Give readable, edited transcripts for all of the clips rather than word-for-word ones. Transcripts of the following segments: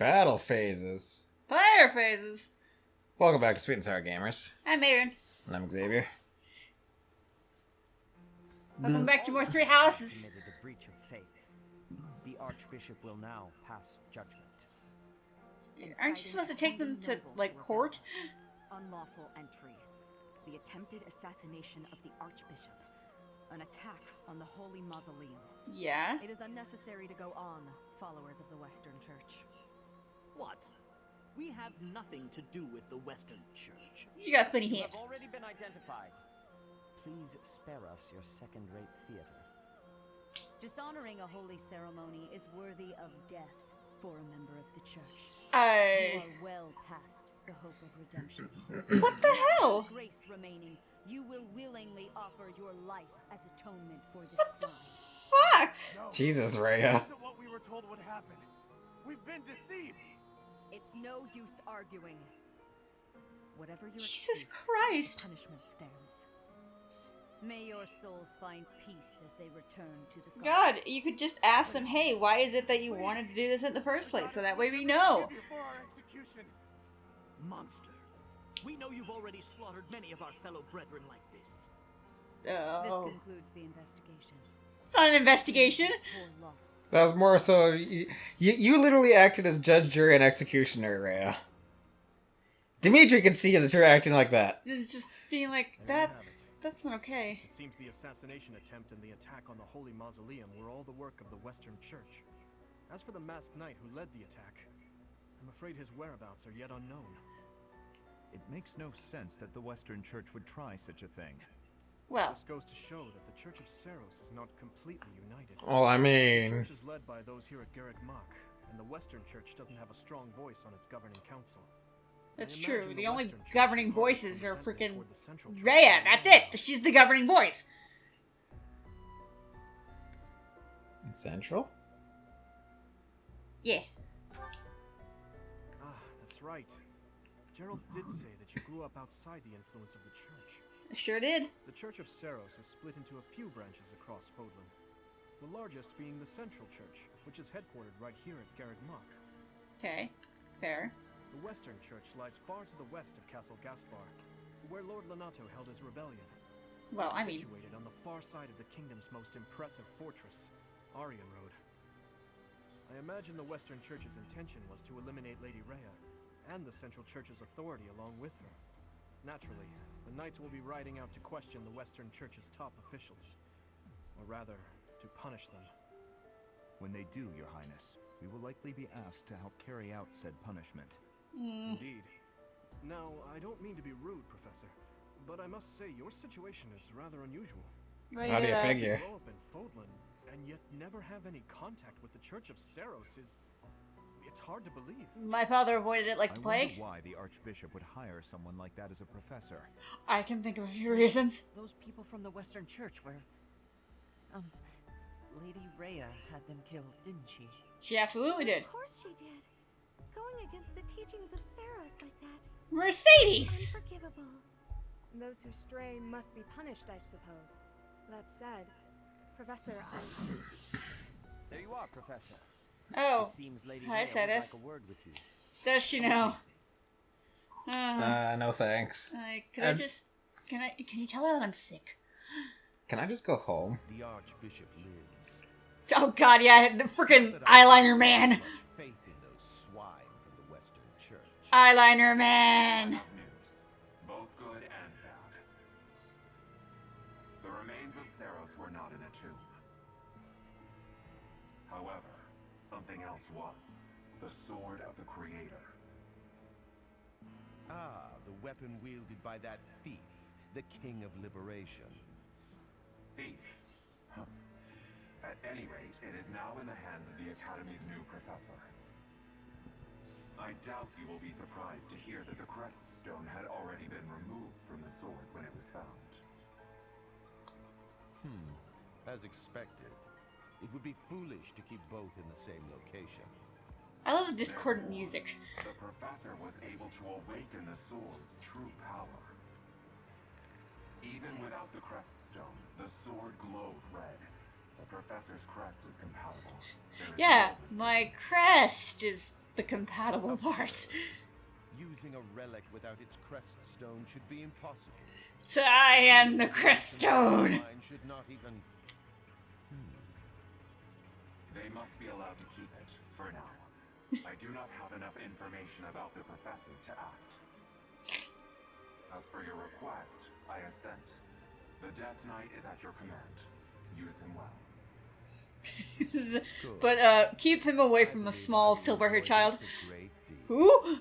Battle phases. Player phases. Welcome back to Sweet&Sour Gamers. I'm Mayrune. And I'm Xavier. Welcome back to more Three Houses. Committed a breach of faith. The Archbishop will now pass judgment. Aren't you supposed to take them to, like, court? Unlawful entry. The attempted assassination of the Archbishop. An attack on the Holy Mausoleum. Yeah. It is unnecessary to go on, followers of the Western Church. What? We have nothing to do with the Western Church. You got funny You hands. have already been identified. Please spare us your second-rate theater. Dishonoring a holy ceremony is worthy of death for a member of the Church. You are well past the hope of redemption. What the hell? Grace remaining, you will willingly offer your life as atonement for this crime. Fuck! No, Jesus, this Rhea. isn't what we were told would happen. We've been deceived. It's no use arguing. Whatever your Jesus excuse, Christ. punishment stands. May your souls find peace as they return to the God, gods. you could just ask them, hey, why is it that you wanted to do this in the first place? So that way we know. Before our execution. Monster. We know you've already slaughtered many of our fellow brethren like this. This Oh. concludes the investigation. It's not an investigation. Poor losts. That was more so... You literally acted as judge, jury, and executioner, Rhea. Dimitri can see that you're acting like that. It's just being like, that's not okay. It seems the assassination attempt and the attack on the Holy Mausoleum were all the work of the Western Church. As for the masked knight who led the attack, I'm afraid his whereabouts are yet unknown. It makes no sense that the Western Church would try such a thing. Well, Just goes to show that the Church of Saros is not completely united. Well, I The mean... Church is led by those here at Garreg Mach, and the Western Church doesn't have a strong voice on its governing council. that's I true. imagine The only Western Church governing is largely voices are resentment freaking toward the Central Church. Rhea. That's it. She's the governing voice. Central? Yeah. Ah, that's right. Gerald did say that you grew up outside the influence of the Church. Sure did. The Church of Saros is split into a few branches across Fodlan. The largest being the Central Church, which is headquartered right here at Garreg Mach. Okay. Fair. The Western Church lies far to the west of Castle Gaspar, where Lord Lonato held his rebellion. Well, It's I mean, situated on the far side of the kingdom's most impressive fortress, Aryan Road. I imagine the Western Church's intention was to eliminate Lady Rhea, and the Central Church's authority along with her. Naturally, the Knights will be riding out to question the Western Church's top officials. Or rather, to punish them. When they do, Your Highness, we will likely be asked to help carry out said punishment. Indeed. Now, I don't mean to be rude, Professor, but I must say your situation is rather unusual. How do you figure? Grow up in Fodlan, and yet never have any contact with the Church of Saros is... It's hard to believe. My father avoided it like the I plague. wonder why the Archbishop would hire someone like that as a professor. I can think of a few reasons. Those people from the Western Church were... Lady Rhea had them killed, didn't she? She absolutely did. Of course she did. Going against the teachings of Saros like that. Mercedes! Unforgivable. Those who stray must be punished, I suppose. That said, Professor, There you are, Professor. Oh, It seems Lady hi, Rhea would Sedith. like a word with you. Does she know? No thanks. Like, can you tell her that I'm sick? Can I just go home? The Archbishop lives. Oh god, yeah, the freaking eyeliner man. Much faith in those swine from the Western Church. Eyeliner man. News, both good and bad. The remains of Saros were not in a tomb. However, something else was. The Sword of the Creator. Ah, the weapon wielded by that thief, the King of Liberation. Thief. Huh. At any rate, it is now in the hands of the Academy's new professor. I doubt you will be surprised to hear that the crest stone had already been removed from the sword when it was found. As expected. It would be foolish to keep both in the same location. I love the discordant music. The professor was able to awaken the sword's true power. Even without the crest stone, the sword glowed red. The professor's crest is compatible. There is Yeah, no mistake. my crest is the compatible parts. Using a relic without its crest stone should be impossible. So I am the crest stone. Mine should not even. They must be allowed to keep it, for now. I do not have enough information about the professor to act. As for your request, I assent. The Death Knight is at your command. Use him well. But keep him away from a small silver-haired child. Who?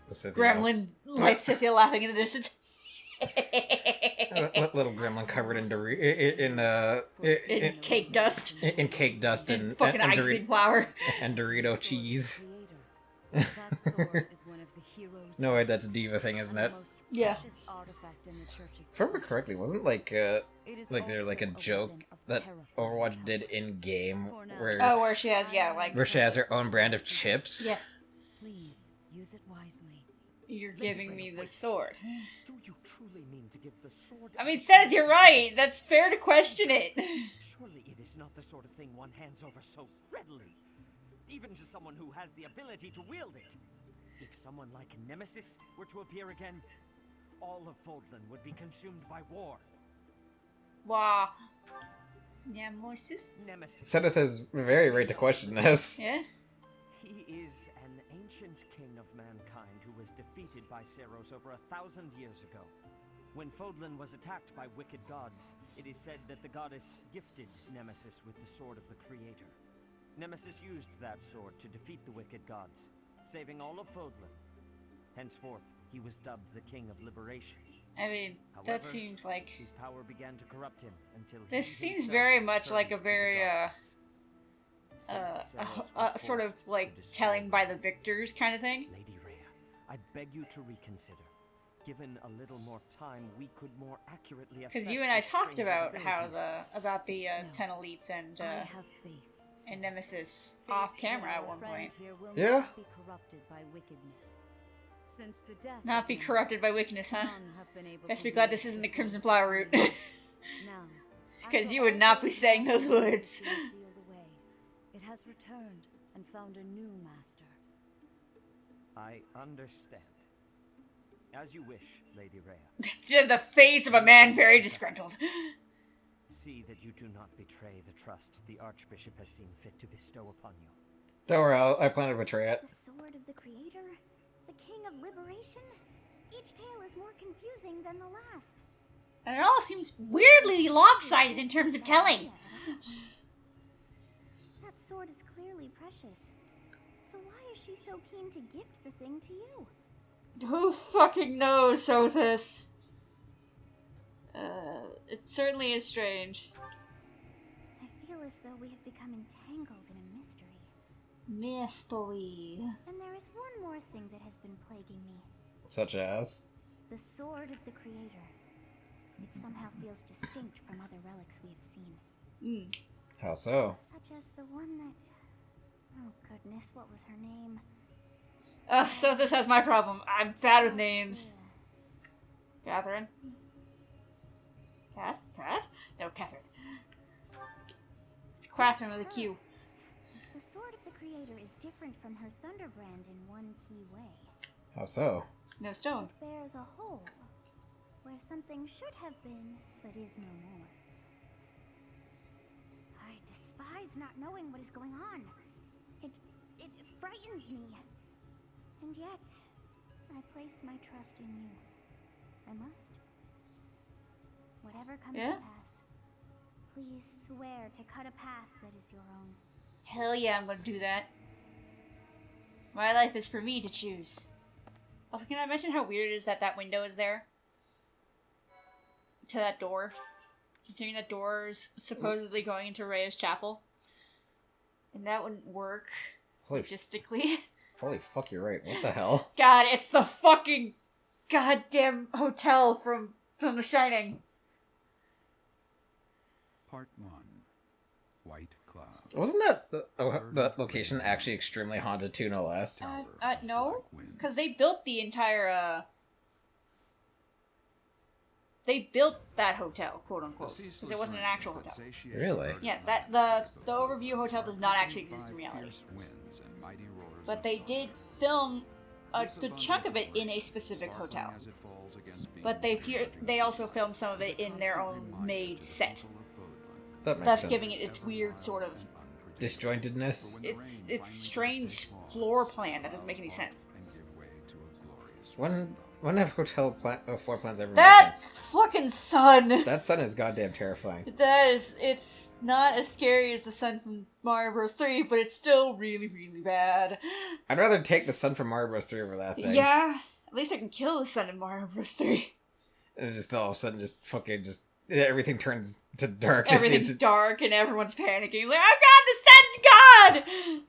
Gremlin, like Scythia laughing in the distance. Little gremlin covered in cake dust. In cake dust and fucking icing flour. And Dorito cheese. That sword is one of the heroes. No way, that's a diva thing, isn't it? Yeah. If I remember correctly, wasn't like there like a joke that Overwatch did in game where she has where she has her own brand of chips? Yes. Please use it wisely. You're giving me the sword. Do you truly mean to give the sword? I mean, Seth, you're right. That's fair to question it. Surely it is not the sort of thing one hands over so readily, even to someone who has the ability to wield it. If someone like Nemesis were to appear again, all of Fodlan would be consumed by war. Wow. Nemesis? Seth is very right to question this. Yeah? He is an ancient king of mankind who was defeated by Seiros over 1,000 years ago. When Fodlan was attacked by wicked gods, it is said that the goddess gifted Nemesis with the sword of the Creator. Nemesis used that sword to defeat the wicked gods, saving all of Fodlan. Henceforth, he was dubbed the King of Liberation. I mean, However, that seems like... his power began to corrupt him until this he seems himself very much like a turned to the very, darkness. sort of like telling by the victors kind of thing. Lady Rhea, I beg you to reconsider. Given a little more time, we could more accurately assess. Because you and I the talked stranger's about how abilities. about the No. 10 elites and I have faith. and Nemesis Faith off camera that at our one friend point. here will Yeah. not be corrupted by wickedness. Since the death Not of be Nemesis, corrupted by wickedness, huh? none have been able Best to be glad wield this isn't the the Crimson sword Flower route. freely. Now, Because after you would all not be those saying those years words. sealed away, it has returned and found a new master. I understand. As you wish, Lady Rhea. To the face of a man very disgruntled. See that you do not betray the trust the Archbishop has seen fit to bestow upon you. Don't worry, I plan to betray it. The sword of the Creator? The King of Liberation? Each tale is more confusing than the last. And it all seems weirdly lopsided in terms of telling. That sword is clearly precious. So why is she so keen to gift the thing to you? Who fucking knows, Sothis? It certainly is strange. I feel as though we have become entangled in a mystery. Mystery. And there is one more thing that has been plaguing me. Such as? The sword of the Creator. It somehow feels distinct from other relics we have seen. How so? Such as the one that... Oh goodness, what was her name? Sothis has my problem. I'm bad with names. Catherine? Cat? No, Catherine. It's Catherine with a Q. The sword of the Creator is different from her Thunderbrand in one key way. How so? No stone. It bears a hole, where something should have been, but is no more. I despise not knowing what is going on. It frightens me. And yet, I place my trust in you. I must. Whatever comes to pass, please swear to cut a path that is your own. Hell yeah, I'm gonna do that. My life is for me to choose. Also, can I mention how weird it is that that window is there? To that door? Considering that door is supposedly going into Rhea's chapel. And that wouldn't work logistically. Holy fuck, you're right. What the hell? God, it's the fucking goddamn hotel from The Shining. Part 1. White Cloud. Wasn't that location actually extremely haunted too, no less? No. Because they built the entire, They built that hotel, quote unquote, because it wasn't an actual hotel. Really? Yeah, that the Overview Hotel does not actually exist in reality. But they did film a good chunk of it in a specific hotel. But they also filmed some of it in their own made set. That makes thus sense. giving it its weird sort of disjointedness. It's strange floor plan that doesn't make any sense. When have floor plans ever made That sense? fucking sun! That sun is goddamn terrifying. It's not as scary as the sun from Mario Bros. 3, but it's still really, really bad. I'd rather take the sun from Mario Bros. 3 over that thing. Yeah, at least I can kill the sun in Mario Bros. 3. And just all of a sudden, everything turns to darkness. Everything's dark and everyone's panicking. Like, oh god, the sun's gone!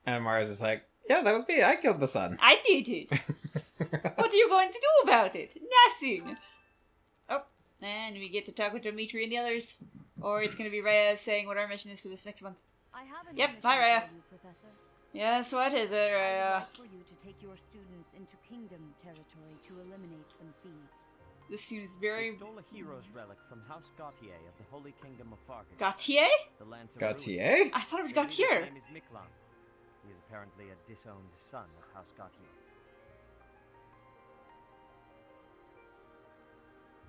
And Mario's just like, yeah, that was me. I killed the sun. I did it. What are you going to do about it? Nothing. Oh, and we get to talk with Dimitri and the others. Or it's going to be Rhea saying what our mission is for this next month. Yep, hi Rhea. Yes, what is it, Rhea? I would like for you to take your students into Kingdom territory to eliminate some thieves. This seems very... They stole a hero's relic from House Gautier of the Holy Kingdom of Fargus. Gautier? Gautier? I thought it was Gautier. His name is Miklan. He is apparently a disowned son of House Gautier.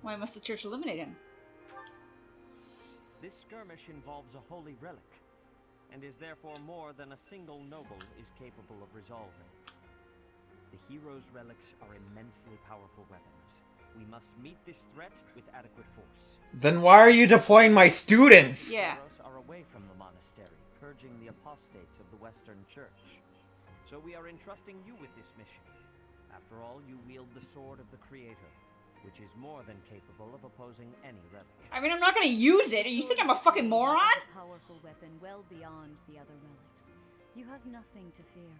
Why must the church eliminate him? This skirmish involves a holy relic, and is therefore more than a single noble is capable of resolving. The hero's relics are immensely powerful weapons. We must meet this threat with adequate force. Then why are you deploying my students? Yeah. Heroes are away from the monastery, purging the apostates of the Western Church. So we are entrusting you with this mission. After all, you wield the sword of the Creator, which is more than capable of opposing any relic. I mean, I'm not gonna use it. You think I'm a fucking moron? A powerful weapon well beyond the other relics. You have nothing to fear.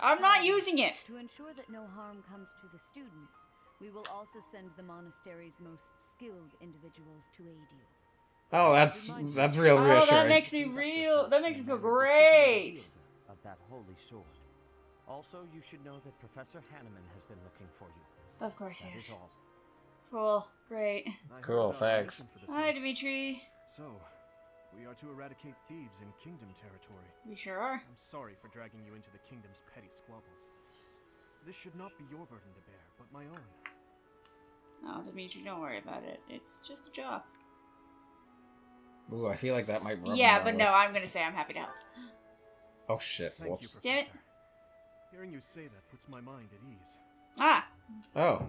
I'm not using it. To ensure that no harm comes to the students, we will also send the monastery's most skilled individuals to aid you. Oh, that's real reassuring. Oh, that makes me feel great. Of that holy sword. Also, you should know that Professor Hanneman has been looking for you. Of course he is. That is all. Cool, great. Cool, thanks. Hi, Dimitri. So, we are to eradicate thieves in Kingdom territory. We sure are. I'm sorry for dragging you into the Kingdom's petty squabbles. This should not be your burden to bear, but my own. No, Dimitri, don't worry about it. It's just a job. Ooh, I feel like that might rub Yeah, me but wrong no, way. I'm gonna say I'm happy to help. Oh shit, Thank whoops. you, Damn it. Professor. Hearing you say that puts my mind at ease. Ah! Oh.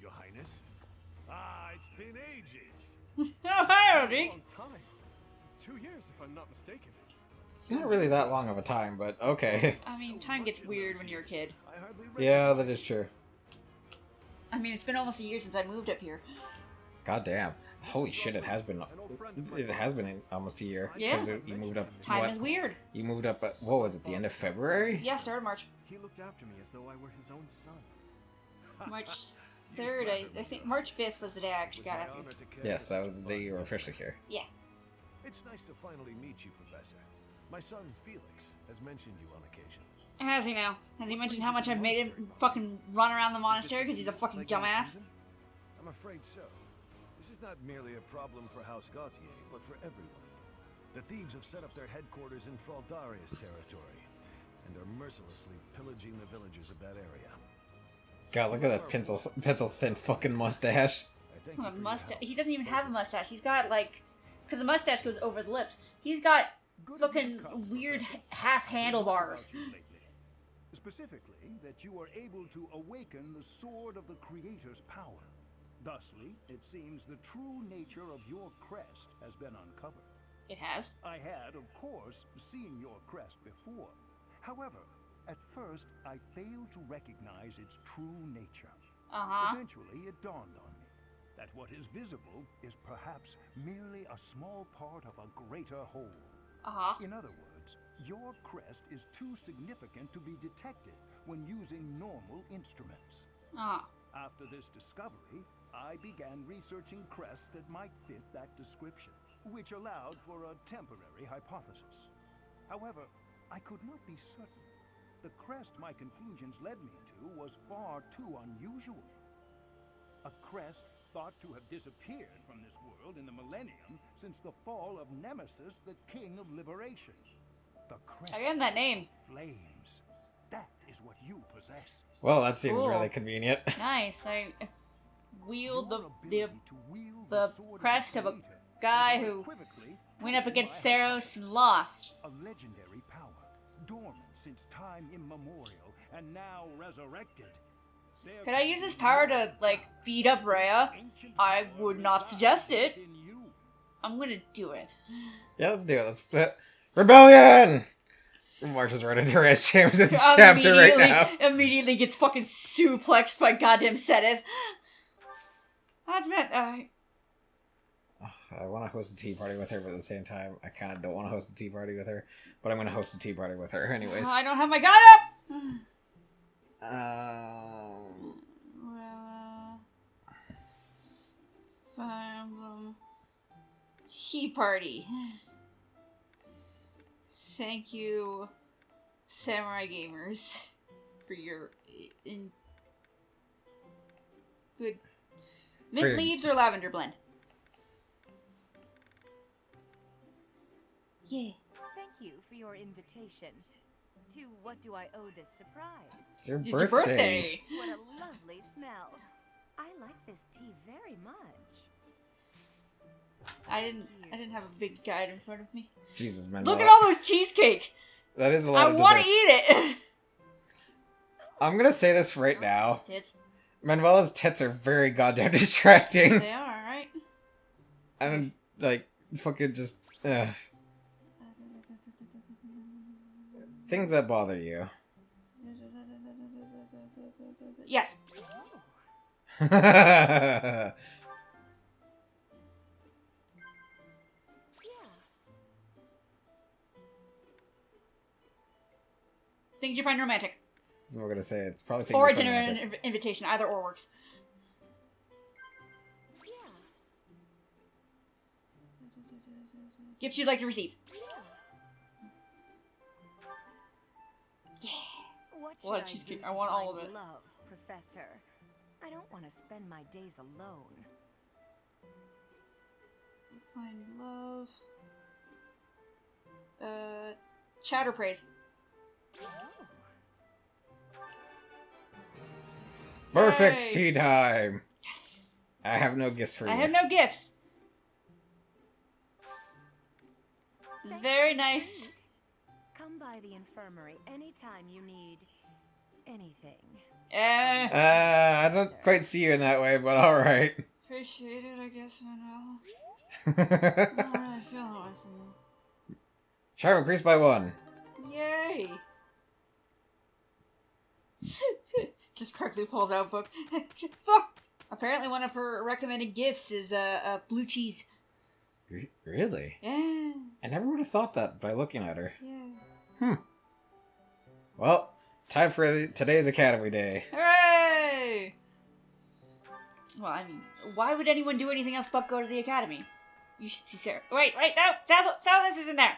Your Highness? It's been ages. Oh, hi, Roderick. Long time. 2 years, if I'm not mistaken. It's not really that long of a time, but okay. I mean, time gets weird when you're a kid. Yeah, that is true. I mean, it's been almost a year since I moved up here. God damn. Holy shit, it has been almost a year. Yeah. 'Cause you moved up. Time what? is weird. You moved up at, what was it, the end of February? Yeah, start of March. He looked after me as though I were his own son. March 3rd, I think March 5th was the day I actually got up here. Yes, that was the day you were officially here. Yeah. It's nice to finally meet you, Professor. My son, Felix, has mentioned you on occasion. Has he now? Has he mentioned how much I've made him fucking run around the monastery because he's a fucking dumbass? I'm afraid so. This is not merely a problem for House Gautier, but for everyone. The thieves have set up their headquarters in Fraldarius territory, and are mercilessly pillaging the villages of that area. God, look at that pencil thin fucking mustache. A mustache. He doesn't even have a mustache. He's got like, because the mustache goes over the lips. He's got fucking weird half handlebars. Specifically, that you are able to awaken the sword of the Creator's power. Thusly, it seems the true nature of your crest has been uncovered. It has. I had, of course, seen your crest before. However, at first, I failed to recognize its true nature. Eventually, it dawned on me that what is visible is perhaps merely a small part of a greater whole. In other words, your crest is too significant to be detected when using normal instruments. After this discovery, I began researching crests that might fit that description, which allowed for a temporary hypothesis. However, I could not be certain. The crest my conclusions led me to was far too unusual. a crest thought to have disappeared from this world in the millennium since the fall of Nemesis, the King of Liberation. The crest I got that name. Flames. That is what you possess. Well, that seems Cool. really convenient. Nice. I wield the crest of a guy who went up against Saros and lost. A legendary power, dormant since time immemorial, and now resurrected. Could I use this power to, like, beat up Rhea? I would not suggest it. I'm gonna do it. Yeah, let's do it. Rebellion! Marches right into Rhea's chambers and stabs her right now. Immediately gets fucking suplexed by goddamn Seth. That's meant, I want to host a tea party with her, but at the same time, I kind of don't want to host a tea party with her. But I'm going to host a tea party with her anyways. I don't have my gun up! Tea party. Thank you, Samurai Gamers, for your good mint leaves or lavender blend. Yeah. Thank you for your invitation. To what do I owe this surprise? It's your It's your birthday. What a lovely smell. I like this tea very much. I didn't have a big guide in front of me. Jesus, man. Look at all those cheesecake. That is a lot. I want to eat it. I'm gonna say this right now. Tits. Manuela's tits are very goddamn distracting. They are, right? And like fucking just things that bother you. Yes. Things you find romantic. That's what we're gonna say. It's probably things or a you find dinner romantic. invitation. Either or works. Gifts you'd like to receive. Yeah. What cheesecake? I want all of it. Love, Professor. I don't want to spend my days alone. Find love. Chatter praise. Perfect Yay. tea time. Yes. I have no gifts for you. I have no gifts. Very nice. Come by the infirmary anytime you need anything. I don't quite see you in that way, but alright. Appreciate it, I guess, Manuel. I don't really feel that way for you. Charm increased by 1. Yay! Just quickly pulls out a book. Fuck! Apparently one of her recommended gifts is blue cheese. Really? Yeah. I never would have thought that by looking at her. Yeah. Well, time for today's Academy Day. Hooray! Well, I mean, why would anyone do anything else but go to the academy? You should see Sarah. Wait, no! Salus is in there!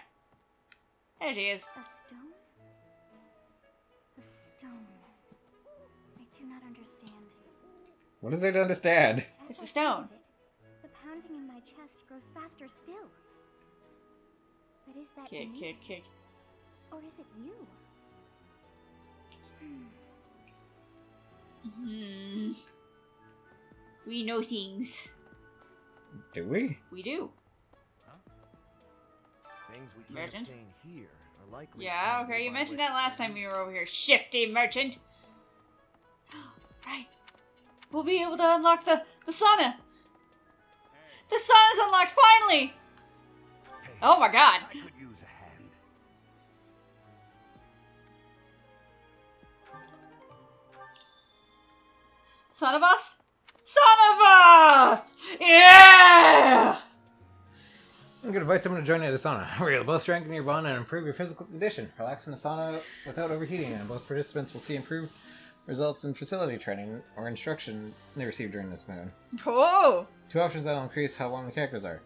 There she is. A stone? A stone. I do not understand. What is there to understand? It's the stone. The pounding in my chest grows faster still. But is that Kick, me? kick. Or is it you? We know things. Do we? We do. Things we can't Merchant? obtain here are likely. Yeah, okay, you mentioned that last time we were over here. Shifty merchant! Right. We'll be able to unlock the sauna! The sauna's unlocked, finally! Hey, Oh my god! I could use a hand. Son of us? Son of us! Yeah! I'm gonna invite someone to join you at a sauna, where you'll both strengthen your bond and improve your physical condition. Relax in the sauna without overheating, and both participants will see improved results in facility training or instruction they receive during this mode. Cool! 2 options that will increase how warm the characters are.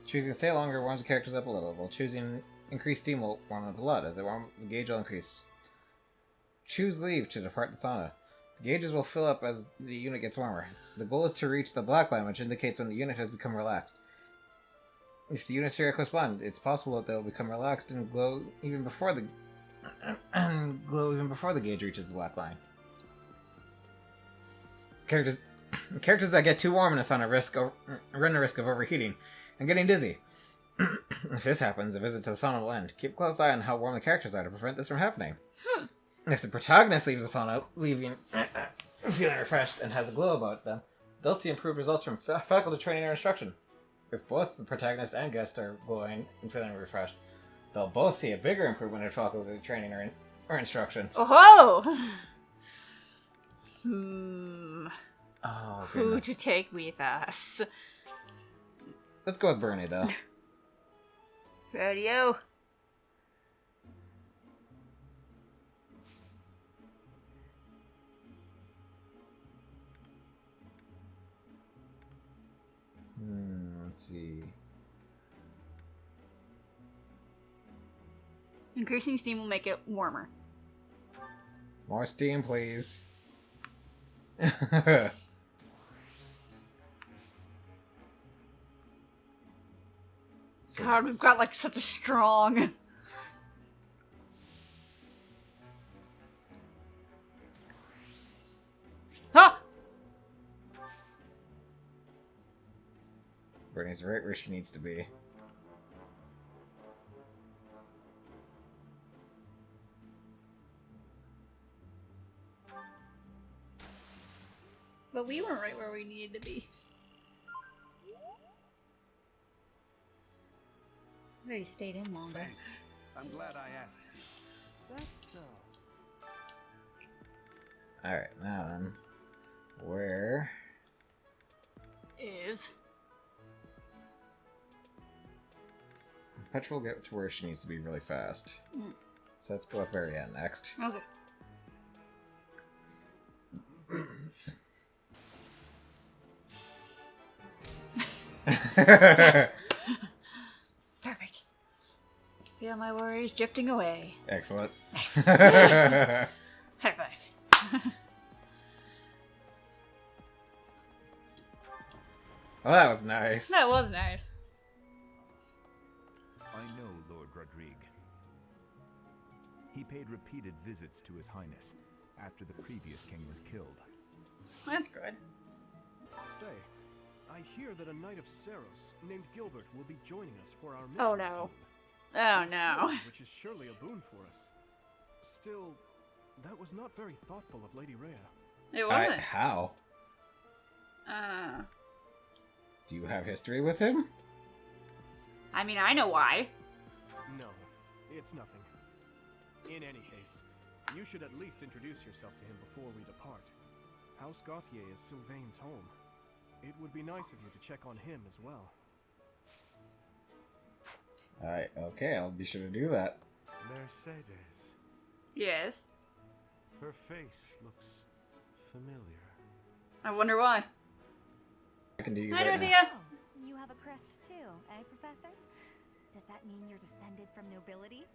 Choosing to stay longer warms the characters up a little, while choosing increased steam will warm up a lot. As they warm, the gauge will increase. Choose leave to depart the sauna. The gauges will fill up as the unit gets warmer. The goal is to reach the black line, which indicates when the unit has become relaxed. If the units share a correspond, it's possible that they'll become relaxed and glow even before the gauge reaches the black line. Characters that get too warm in a sauna run the risk of overheating and getting dizzy. If this happens, a visit to the sauna will end. Keep a close eye on how warm the characters are to prevent this from happening. If the protagonist leaves the sauna feeling refreshed and has a glow about them, they'll see improved results from faculty training or instruction. If both the protagonist and guest are glowing and feeling refreshed, they'll both see a bigger improvement in faculty training or instruction. Oh Oh, who to take with us? Let's go with Bernie, though. Radio. Let's see. Increasing steam will make it warmer. More steam, please. God, we've got like such a strong... Ah! Bernie's right where she needs to be. But we weren't right where we needed to be. Maybe stayed in longer. Thanks. I'm glad I asked you. That's so. Alright, now then. Where is Petra will get to where she needs to be really fast. So let's go with Marianne next. Okay. Yes. Perfect. Feel my worries drifting away. Excellent. Nice. High five. Well, that was nice. That was nice. I know Lord Rodrigue. He paid repeated visits to His Highness after the previous king was killed. That's good. Say, I hear that a knight of Seiros named Gilbert will be joining us for our mission. Oh no. Oh no. Which is surely a boon for us. Still, that was not very thoughtful of Lady Rhea. It wasn't. How? Do you have history with him? I mean, I know why. No, it's nothing. In any case, you should at least introduce yourself to him before we depart. House Gautier is Sylvain's home. It would be nice of you to check on him as well. Alright, okay, I'll be sure to do that. Mercedes. Yes. Her face looks familiar. I wonder why. I can do you Hi, right Dorothea. now. Oh, you have a crest too, eh, Professor? Does that mean you're descended from nobility?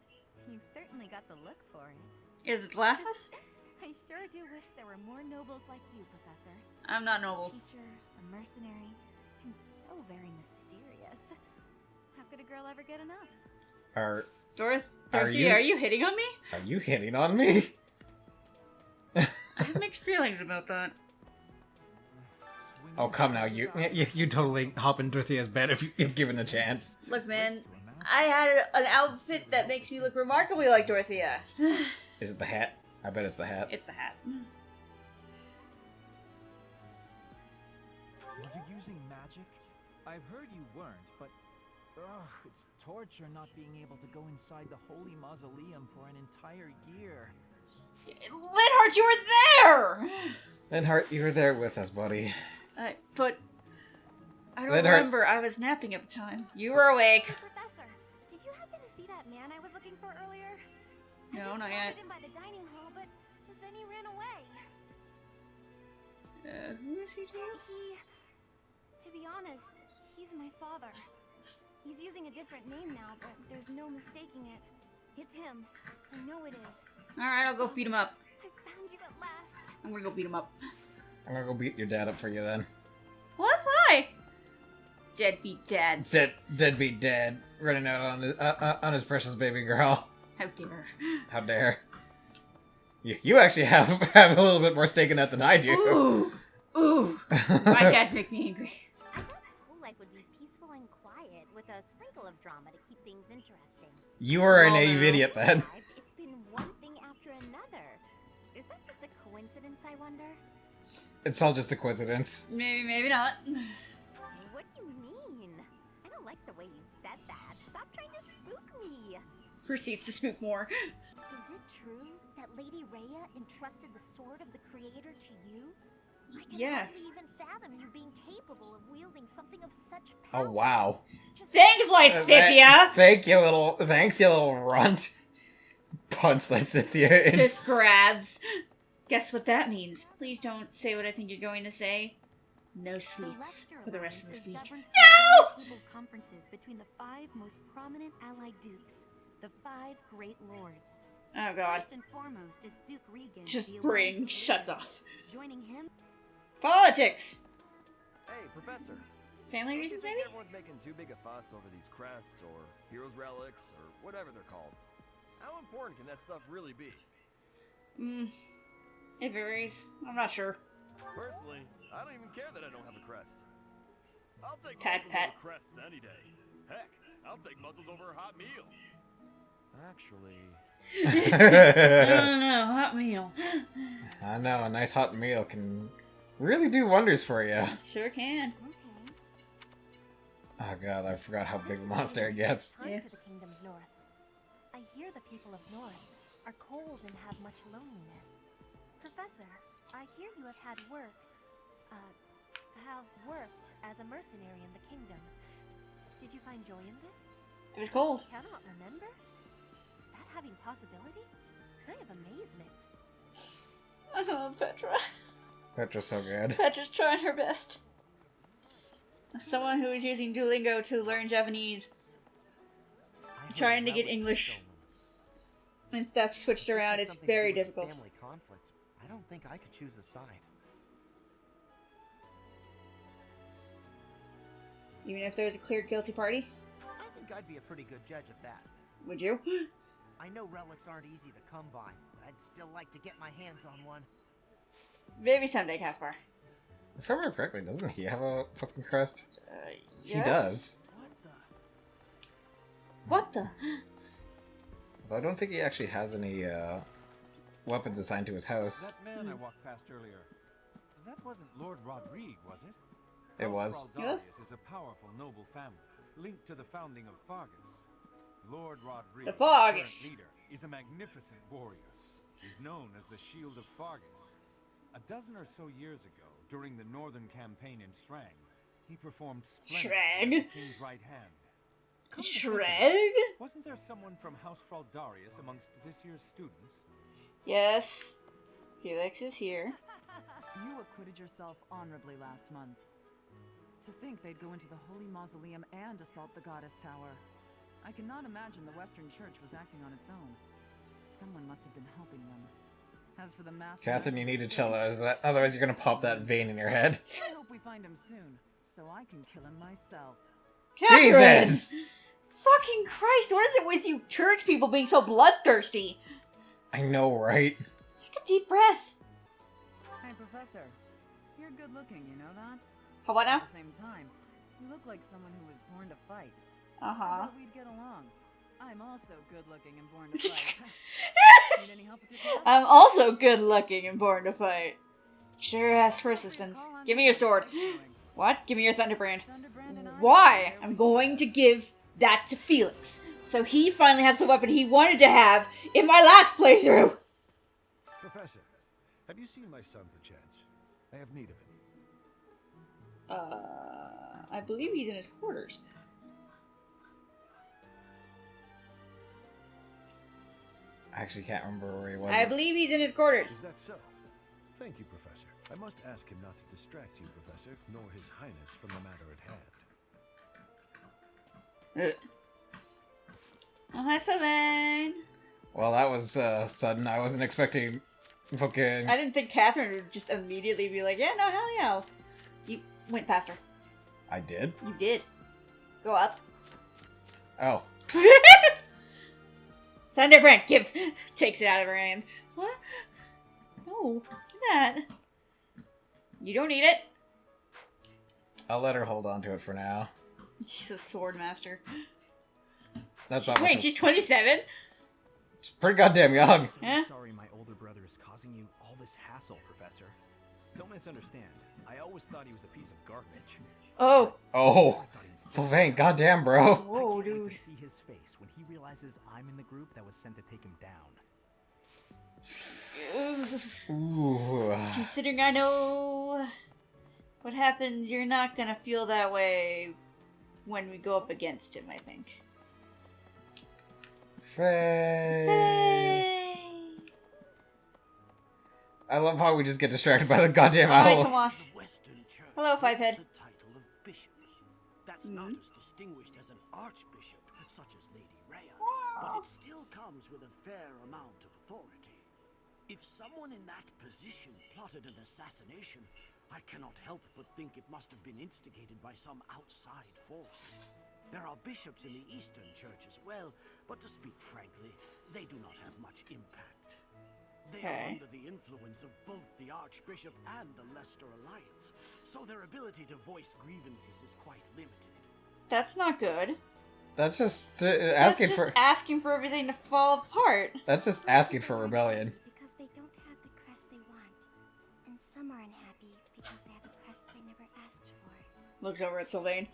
You've certainly got the look for it. Is it glasses? I sure do wish there were more nobles like you, Professor. I'm not noble. A teacher, a mercenary, and so very mysterious. How could a girl ever get enough? Dorothea, are you hitting on me? Are you hitting on me? I have mixed feelings about that. Oh, come now, you totally hop in Dorothea's bed if given a chance. Look, man, I had an outfit that makes me look remarkably like Dorothea. Is it the hat? I bet it's the hat. It's the hat. Were you using magic? I've heard you weren't, but it's torture not being able to go inside the Holy Mausoleum for an entire year. Linhart, you were there! Linhart, you were there with us, buddy. But I don't remember. I was napping at the time. You were awake. Hey, Professor, did you happen to see that man I was looking for earlier? No, not I yet. spotted him by the dining hall, but then he ran away. Who is he to you? To be honest, he's my father. He's using a different name now, but there's no mistaking it. It's him. I know it is. Alright, I'll go beat him up. I found you at last. I'm gonna go beat him up. I'm gonna go beat your dad up for you then. What? Why? Deadbeat dads. Deadbeat dad running out on his precious baby girl. How dare. How dare. You actually have a little bit more stake in that than I do. Ooh. Ooh. My dads make me angry. I thought school life would be peaceful and quiet with a sprinkle of drama to keep things interesting. You are an naive idiot then. It's been one thing after another. Is that just a coincidence, I wonder? It's all just a coincidence. Maybe, maybe not. What do you mean? I don't like the way you said that. Stop trying to spook me. Proceeds to spook more. Is it true that Lady Rhea entrusted the sword of the Creator to you? I can hardly even fathom you being capable of wielding something of such power. Oh wow. Thanks, Lysithea! Thanks, you little runt. Punch Lysithea. Just grabs. Guess what that means? Please don't say what I think you're going to say. No sweets for the rest of this week. No! Conferences between the 5 most prominent allied dukes, the 5 great lords. Oh god. First and foremost is Duke Regan. Just brain shuts off. Joining him. Politics. Hey, Professor. Family reasons, maybe? Everyone's making too big a fuss over these crests or heroes relics or whatever they're called. How important can that stuff really be? It varies. I'm not sure. Personally, I don't even care that I don't have a crest. I'll take Pat, muzzles pat. over crests any day. Heck, I'll take muzzles over a hot meal. Actually... I don't know, hot meal. I know, a nice hot meal can really do wonders for you. Sure can. Oh god, I forgot how big the monster it gets. To the kingdom's north. I hear the people of North are cold and have much loneliness. Professor, I hear you have worked as a mercenary in the kingdom. Did you find joy in this? It was cold. I cannot remember. Is that having possibility? I have amazement. I love Petra. Petra's so good. Petra's trying her best. As someone who is using Duolingo to learn Japanese, trying to get English and stuff switched around, it's very difficult. Family conflict. I don't think I could choose a side. Even if there's a clear guilty party? I think I'd be a pretty good judge of that. Would you? I know relics aren't easy to come by, but I'd still like to get my hands on one. Maybe someday, Caspar. If I remember correctly, doesn't he have a fucking crest? Yes? He does. What the? But I don't think he actually has any weapons assigned to his house. That man I walked past earlier, that wasn't Lord Rodrigue, was it? It was. Yes. Is a powerful noble family, linked to the founding of Fargus. Lord Rodrigue, the Fargus leader, is a magnificent warrior. He's known as the Shield of Fargus. A dozen or so years ago, during the northern campaign in Shrang, he performed splendidly as the king's right hand. Shreg? Wasn't there someone from House Fraldarius amongst this year's students? Yes. Felix is here. You acquitted yourself honorably last month. To think they'd go into the Holy Mausoleum and assault the Goddess Tower. I cannot imagine the Western Church was acting on its own. Someone must have been helping them. As for the master... Catherine, you need to chill out, otherwise you're gonna pop that vein in your head. I hope we find him soon, so I can kill him myself. Catherine! Jesus! Fucking Christ, what is it with you church people being so bloodthirsty? I know, right? Take a deep breath. Hey, Professor. You're good looking, you know that? How what now? At the same time, you look like someone who was born to fight. Uh-huh. I thought we'd get along. I'm also good looking and born to fight. Need any help with your class? I'm also good looking and born to fight. Sure asks for assistance. Give me your sword. What? Give me your Thunderbrand. Why? I'm going to give that to Felix. So he finally has the weapon he wanted to have in my last playthrough. Professor, have you seen my son perchance? I have need of him. I believe he's in his quarters. I actually can't remember where he was. I believe he's in his quarters. Is that so? Thank you, Professor. I must ask him not to distract you, Professor, nor His Highness from the matter at hand. Oh, hi, Sylvain. Well, that was sudden. I wasn't expecting fucking... I didn't think Catherine would just immediately be like, yeah, no, hell yeah. You went past her. I did? You did. Go up. Oh. Thunderbrand, give. Takes it out of her hands. What? No, look at that. You don't need it. I'll let her hold on to it for now. She's a sword master. That's not Wait, she's 27? She's pretty goddamn young. I'm sorry my older brother is causing you all this hassle, Professor. Don't misunderstand. I always thought he was a piece of garbage. Oh. Oh. Sylvain, goddamn, bro. Whoa, dude. I can't wait to see his face when he realizes I'm in the group that was sent to take him down. Ooh. Considering I know what happens, you're not gonna feel that way when we go up against him, I think. Faye. I love how we just get distracted by the goddamn Hi, owl. Tomas. Hello, Fivehead. That's not as distinguished as an archbishop, such as Lady Rhea, but it still comes with a fair amount of authority. If someone in that position plotted an assassination, I cannot help but think it must have been instigated by some outside force. There are bishops in the Eastern Church as well, but to speak frankly, they do not have much impact. They are under the influence of both the Archbishop and the Leicester Alliance, so their ability to voice grievances is quite limited. That's not good. That's just That's just asking for everything to fall apart. That's just asking for rebellion. Because they don't have the crest they want. And some are unhappy because they have a crest they never asked for. Looks over at Sylvain.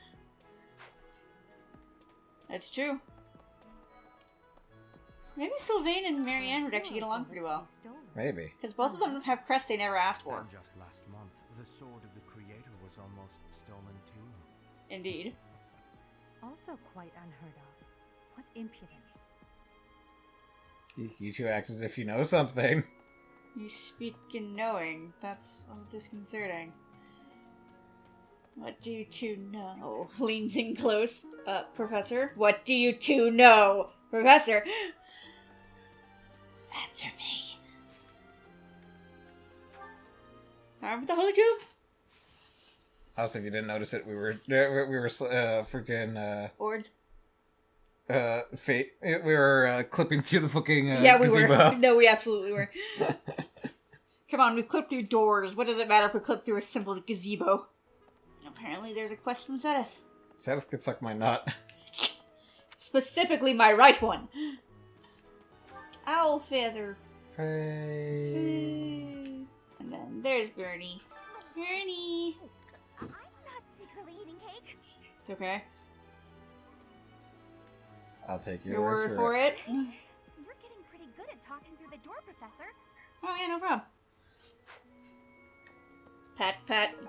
That's true. Maybe Sylvain and Marianne would actually get along pretty well. Maybe. Because both of them have crests they never asked for. And just last month, the sword of the Creator was almost stolen too. Indeed. Also quite unheard of. What impudence. You two act as if you know something. You speak in knowing. That's disconcerting. What do you two know? Leans in close. Professor? What do you two know? Professor? Answer me. Time for the Holy Tube? Also, if you didn't notice it, we were freaking Boards? fate. We were clipping through the fucking yeah, we gazebo. were. No, we absolutely were. Come on, we've clipped through doors. What does it matter if we clip through a simple gazebo? Apparently there's a quest from Zedith. Zedith could suck my nut. Specifically my right one. Owl feather. Hey. And then there's Bernie. Bernie. I'm not secretly eating cake. It's okay. I'll take your word for it. You're getting pretty good at talking through the door, Professor. Oh yeah, no problem.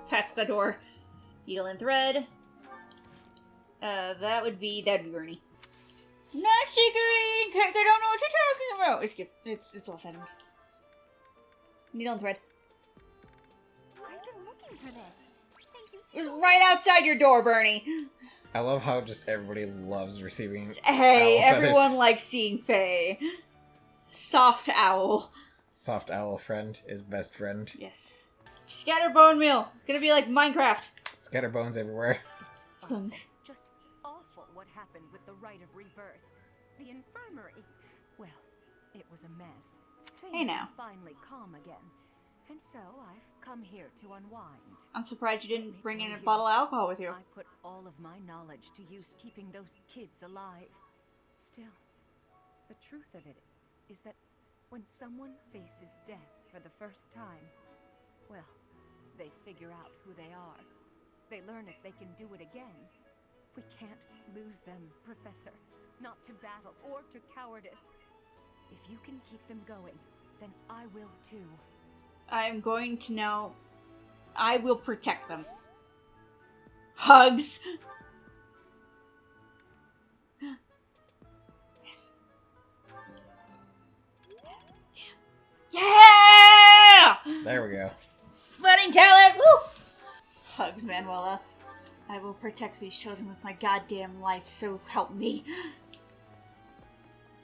Pats the door. Needle and thread. That'd be Bernie. Not secret cake, I don't know what you're talking about. It's all items. Needle and thread. I've been looking for this. Thank you It's right outside your door, Bernie. I love how just everybody loves receiving. Hey, owl everyone feathers. likes seeing Faye. Soft owl. Soft owl friend is best friend. Yes. Scatter bone meal. It's gonna be like Minecraft. Scatter bones everywhere. Just awful what happened with the rite of rebirth. The infirmary. Well, it was a mess. Hey now. Things are finally calm again. And so I've come here to unwind. I'm surprised you didn't bring in a bottle of alcohol with you. I put all of my knowledge to use keeping those kids alive. Still, the truth of it is that when someone faces death for the first time, well, they figure out who they are. They learn if they can do it again. We can't lose them, Professor. Not to battle or to cowardice. If you can keep them going, then I will too. I'm going to know. I will protect them. Hugs! Yes. Yeah! There we go. Letting talent! Woo! Hugs, Manuela. I will protect these children with my goddamn life, so help me.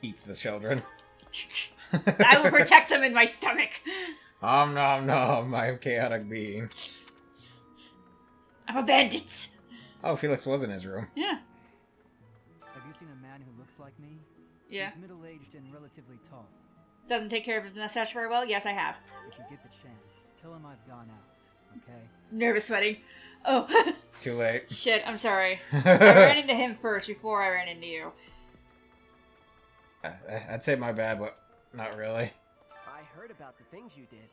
Eats the children. I will protect them in my stomach. Nom nom nom, my chaotic being. I'm a bandit. Oh, Felix was in his room. Yeah. Have you seen a man who looks like me? Yeah. He's middle-aged and relatively tall. Doesn't take care of his mustache very well? Yes, I have. If you get the chance, tell him I've gone out, okay? Nervous sweating. Oh. Too late. Shit, I'm sorry. I ran into him first before I ran into you. I'd say my bad, but not really. I heard about the things you did.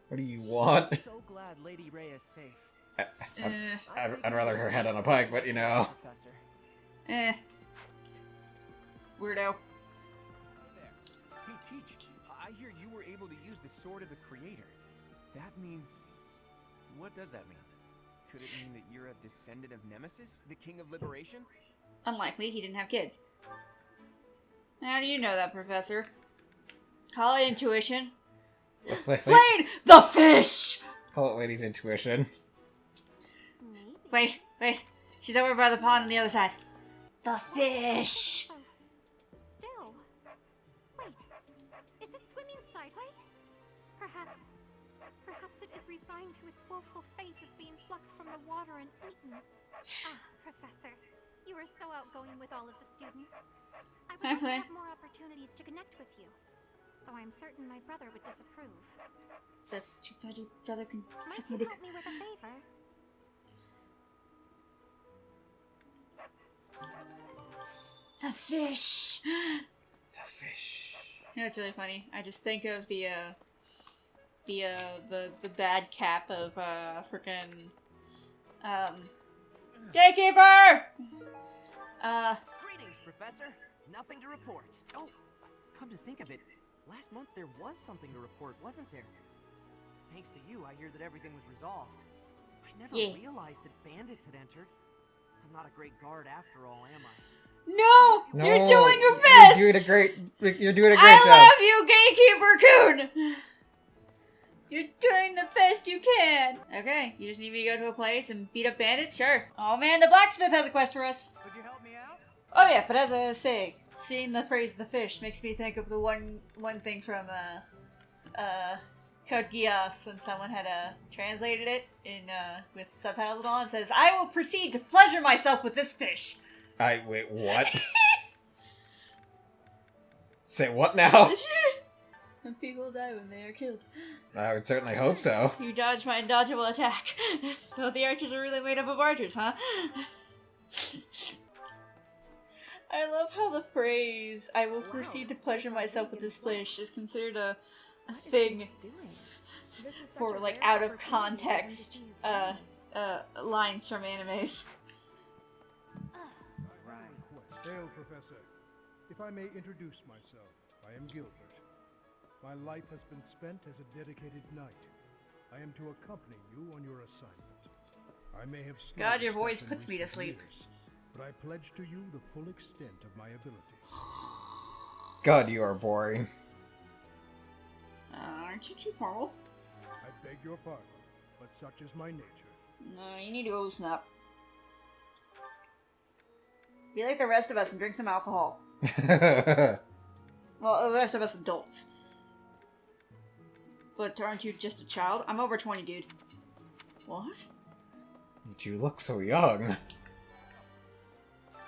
What do you want? I'm so glad Lady Ray is safe. I'd rather her head on a pike, but you know. Professor. Weirdo. Hey, Teach, I hear you were able to use the Sword of the Creator. That means... What does that mean? Could it mean that you're a descendant of Nemesis, the King of Liberation? Unlikely, he didn't have kids. How do you know that, Professor? Call it intuition. Flame the fish! Call it lady's intuition. Wait. She's over by the pond on the other side. The fish! Still. Wait. Is it swimming sideways? Perhaps it is resigned to its woeful fate of being plucked from the water and eaten. Ah, Professor. You are so outgoing with all of the students. I would like to have more opportunities to connect with you. Though I'm certain my brother would disapprove. That's too bad your brother can suck my dick. Might you help me with a favor? The fish! The fish. You know, it's really funny. I just think of the bad cap of frickin' Gatekeeper! Greetings, Professor. Nothing to report. Oh, come to think of it, last month there was something to report, wasn't there? Thanks to you, I hear that everything was resolved. I never realized that bandits had entered. I'm not a great guard after all, am I? No! You're doing your best! You're doing a great job. I love you, Gatekeeper Coon! You're doing the best you can. Okay, you just need me to go to a place and beat up bandits? Sure. Oh man, the blacksmith has a quest for us. Would you help me out? Oh yeah, but as I was saying, seeing the phrase "the fish" makes me think of the one thing from Code Geass when someone had translated it in with subtitles and all. It says, "I will proceed to pleasure myself with this fish." Wait, what? Say what now? And people die when they are killed. I would certainly hope so. You dodged my undodgeable attack. So the archers are really made up of archers, huh? I love how the phrase, "I will proceed to pleasure myself with this fish" is considered a thing for, like, out of context lines from animes. Hail, Professor. If I may introduce myself, I am Gilbert. My life has been spent as a dedicated knight. I am to accompany you on your assignment. I may have God, your voice puts me to sleep. Years, but I pledge to you the full extent of my abilities. God, you are boring. Aren't you too formal? I beg your pardon, but such is my nature. No, you need to go loosen up. Be like the rest of us and drink some alcohol. Well, the rest of us adults. But aren't you just a child? I'm over 20, dude. What? You look so young.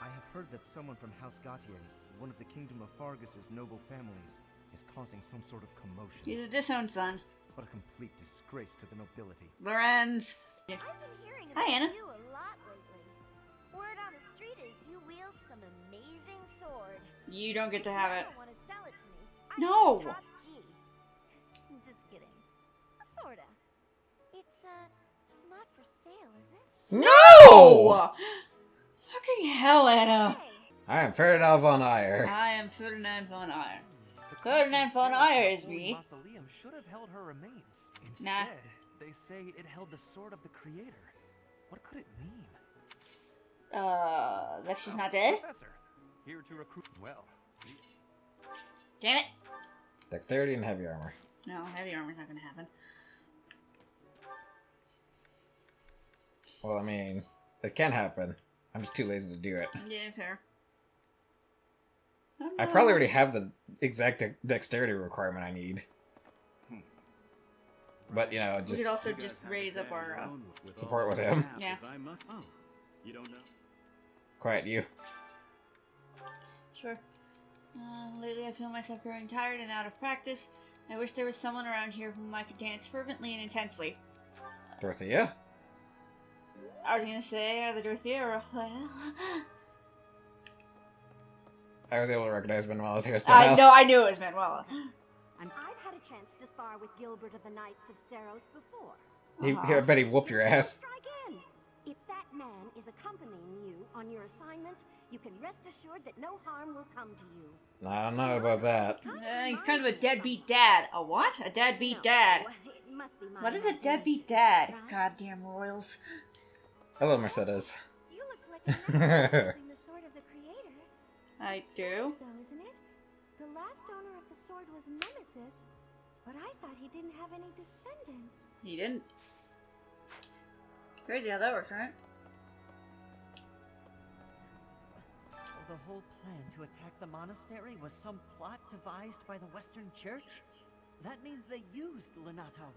I have heard that someone from House Gautier, one of the Kingdom of Fargus' noble families, is causing some sort of commotion. He's a disowned son. What a complete disgrace to the nobility. Lorenz! I've been hearing Hi, Anna. about you a lot lately. Word on the street is you wield some amazing sword. You don't get to have it. If you ever want to sell it to me, No! top G. Just kidding. Sorta. It's, not for sale, is it? No! Fucking hell, Anna! I am Ferdinand von Eyre. I am Ferdinand von Eyre. Ferdinand von Eyre is me. The mausoleum should have held her remains. Instead, Nah. they say it held the sword of the Creator. What could it mean? That she's not dead? Professor, here to recruit. Well, Damn it! Dexterity and heavy armor. No, heavy armor's not gonna happen. Well, I mean, it can happen. I'm just too lazy to do it. Yeah, fair. I probably already have the exact dexterity requirement I need. But, you know, We just could also just raise up our support with him. Yeah. Oh, you don't know? Quiet, you. Sure. Lately I feel myself growing tired and out of practice. I wish there was someone around here whom I could dance fervently and intensely. Dorothea? I was gonna say either Dorothea or Raphael. I was able to recognize Manuela's hairstyle. I knew it was Manuela. I've had a chance to spar with Gilbert of the Knights of Serros before. I bet he whooped your ass. Try again. If that man is accompanying you on your assignment, you can rest assured that no harm will come to you. I don't know about that. He's kind of a deadbeat dad. A what? A deadbeat dad. It must be my What is a deadbeat dad? Goddamn royals. Hello, Mercedes. You look like a man holding the sword of the creator. I do. Strange, though, isn't it? The last owner of the sword was Nemesis, but I thought he didn't have any descendants. He didn't. Crazy how that works, right? So the whole plan to attack the monastery was some plot devised by the Western Church? That means they used Lenato.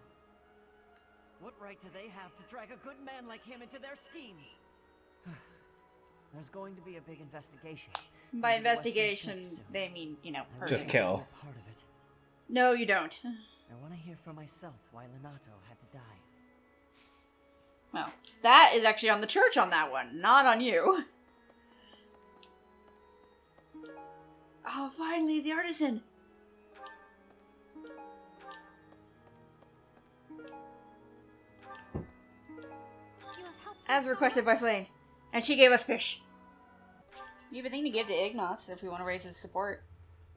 What right do they have to drag a good man like him into their schemes? There's going to be a big investigation. By investigation, they mean, you know, just kill. Part of it. No, you don't. I want to hear for myself why Lenato had to die. Well, that is actually on the church on that one, not on you. Oh, finally, the artisan. As requested by Flame. And she gave us fish. You have a thing to give to Ignos if we want to raise his support.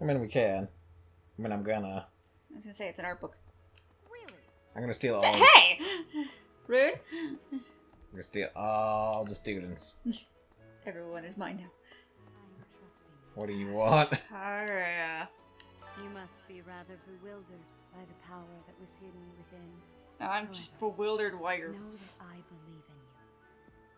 I mean, we can. I mean, I'm gonna. I was gonna say it's an art book. I'm gonna steal all. Hey! Rude. I'm gonna steal all the students. Everyone is mine now. What do you want? Alright. You must be rather bewildered by the power that was hidden within. I'm just bewildered why you're... Know that I believe in you.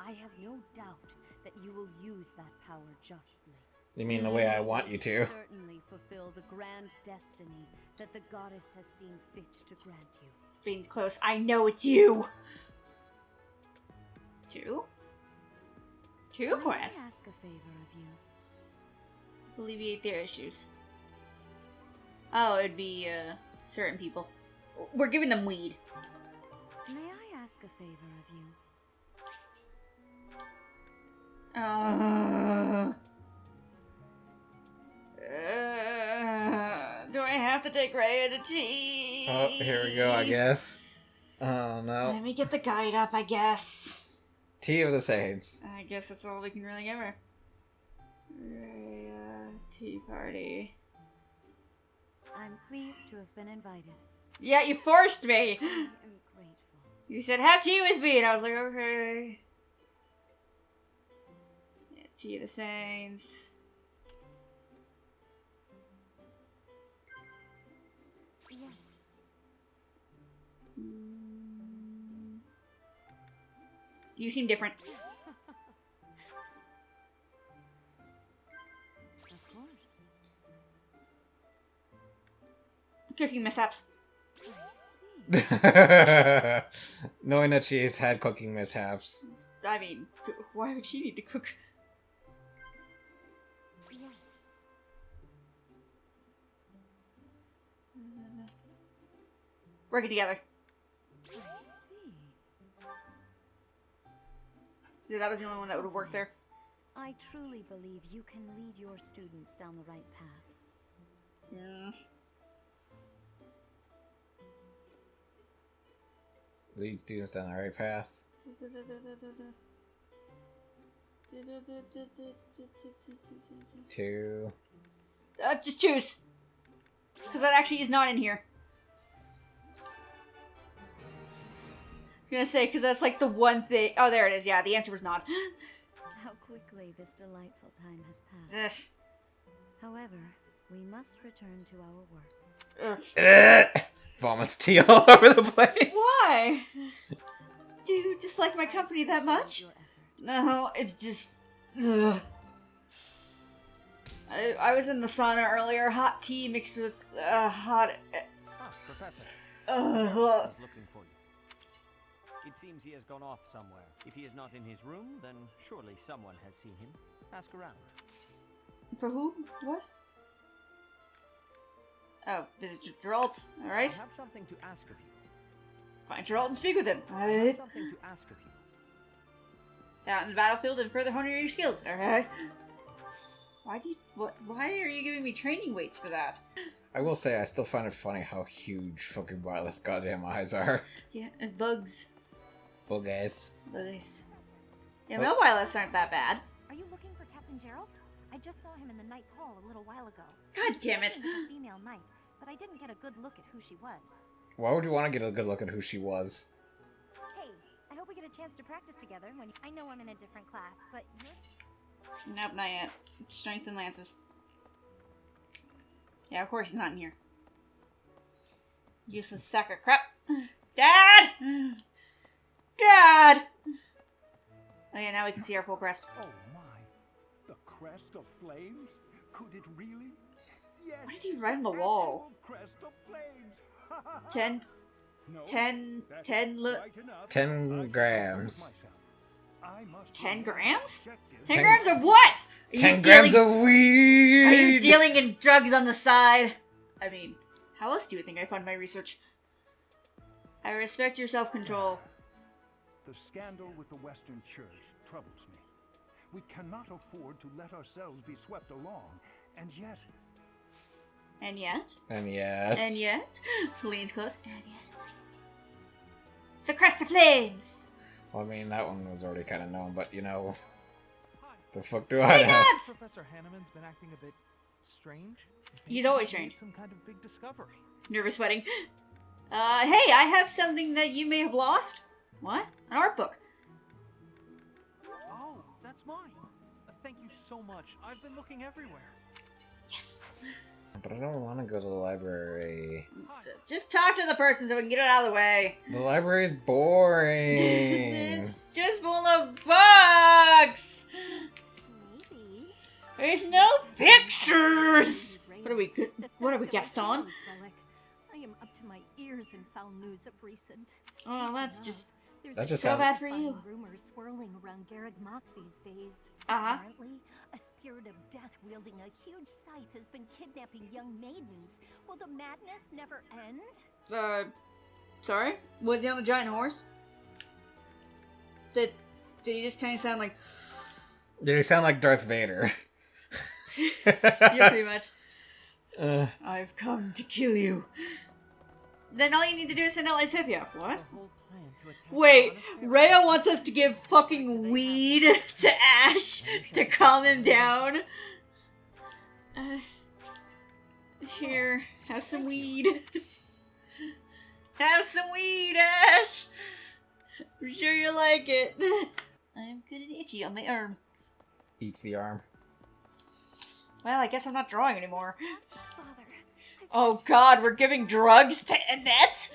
I have no doubt that you will use that power justly. You mean the way I want you to? Certainly fulfill the grand destiny that the goddess has seen fit to grant you. Bean's close. I know it's you! Two quests. May I ask a favor of you? Alleviate their issues. Oh, it'd be, certain people. We're giving them weed. May I ask a favor of you? Do I have to take Raya to tea? Oh, here we go, I guess. Oh, no. Let me get the guide up, I guess. Tea of the Saints. I guess that's all we can really give her. Raya, tea party. I'm pleased to have been invited. Yeah, you forced me! I am grateful. You said, have tea with me, and I was like, okay. Yeah, tea of the Saints. Yes. You seem different. Of course. Cooking mishaps. Knowing that she has had cooking mishaps. I mean, why would she need to cook? Yes. Working together. I see. Yeah, that was the only one that would have worked there. I truly believe you can lead your students down the right path. Yeah. Lead students down the right path. Two. Just choose. Because that actually is not in here. I'm gonna say, because that's like the one thing. Oh, there it is. Yeah, the answer was not. How quickly this delightful time has passed. However, we must return to our work. Vomits tea all over the place. Why? Do you dislike my company that much? No, it's just... Ugh. I was in the sauna earlier. Hot tea mixed with hot. Professor. Ugh. Is looking for you. It seems he has gone off somewhere. If he is not in his room, then surely someone has seen him. Ask around. For who? What? Oh, visit Geralt. Alright. I have something to ask of you. Find Geralt and speak with him. I have something to ask of you. Out in the battlefield and further hone your skills. Alright. Why are you giving me training weights for that? I will say, I still find it funny how huge fucking wireless goddamn eyes are. Yeah, and bugs. Bug eyes. Bugs. Yeah, male wireless aren't that bad. Are you looking for Captain Gerald? I just saw him in the Knight's Hall a little while ago. God damn it! He was a female knight, but I didn't get a good look at who she was. Why would you want to get a good look at who she was? Hey, I hope we get a chance to practice together when I know I'm in a different class, but you're... Nope, not yet. Strength and lances. Yeah, of course he's not in here. Useless sack of crap. Dad! Dad! Oh yeah, now we can see our full crest. Oh my. The crest of flames? Could it really? Yes. Why did he write on the wall? Crest of flames. 10 grams. 10 grams? 10 10 grams of what? 10 grams of weed! Are you dealing in drugs on the side? I mean, how else do you think I fund my research? I respect your self-control. The scandal with the Western Church troubles me. We cannot afford to let ourselves be swept along, and yet... And yet? And yet? And yet? Leans close. And yet? The crest of flames! Well, I mean, that one was already kind of known, but you know... The fuck do I know? Professor Hanneman's been acting a bit strange. He's always strange. Some kind of big discovery. Nervous sweating. Hey, I have something that you may have lost. What? An art book. Oh, that's mine. Thank you so much. I've been looking everywhere. But I don't want to go to the library. Just talk to the person so we can get it out of the way. The library's boring. It's just full of books. Maybe. There's no pictures. What are we guessed on? I am up to my ears in foul news of recent. Oh, that's just... There's so bad for you. Rumors swirling around Garreg Mach these days. Uh-huh. Apparently, a spirit of death wielding a huge scythe has been kidnapping young maidens. Will the madness never end? Sorry? Was he on a giant horse? Did he just kind of sound like... Did he sound like Darth Vader? Yeah, pretty much. I've come to kill you. Then all you need to do is send out XIVthSorrow. What? Wait, Rhea wants us to give fucking weed to Ash to calm him down? Here, have some weed. Have some weed, Ash! I'm sure you like it. I'm getting itchy on my arm. Eats the arm. Well, I guess I'm not drawing anymore. Oh god, we're giving drugs to Annette?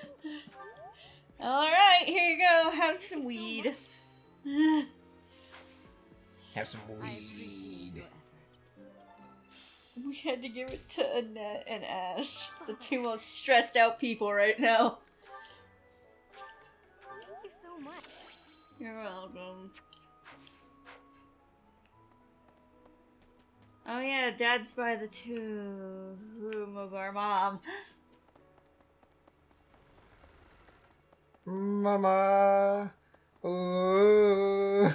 Alright, here you go. Have some weed. Have some weed. We had to give it to Annette and Ash. The two most stressed out people right now. Thank you so much. You're welcome. Oh yeah, Dad's by the room of our mom. Mama. Ooh.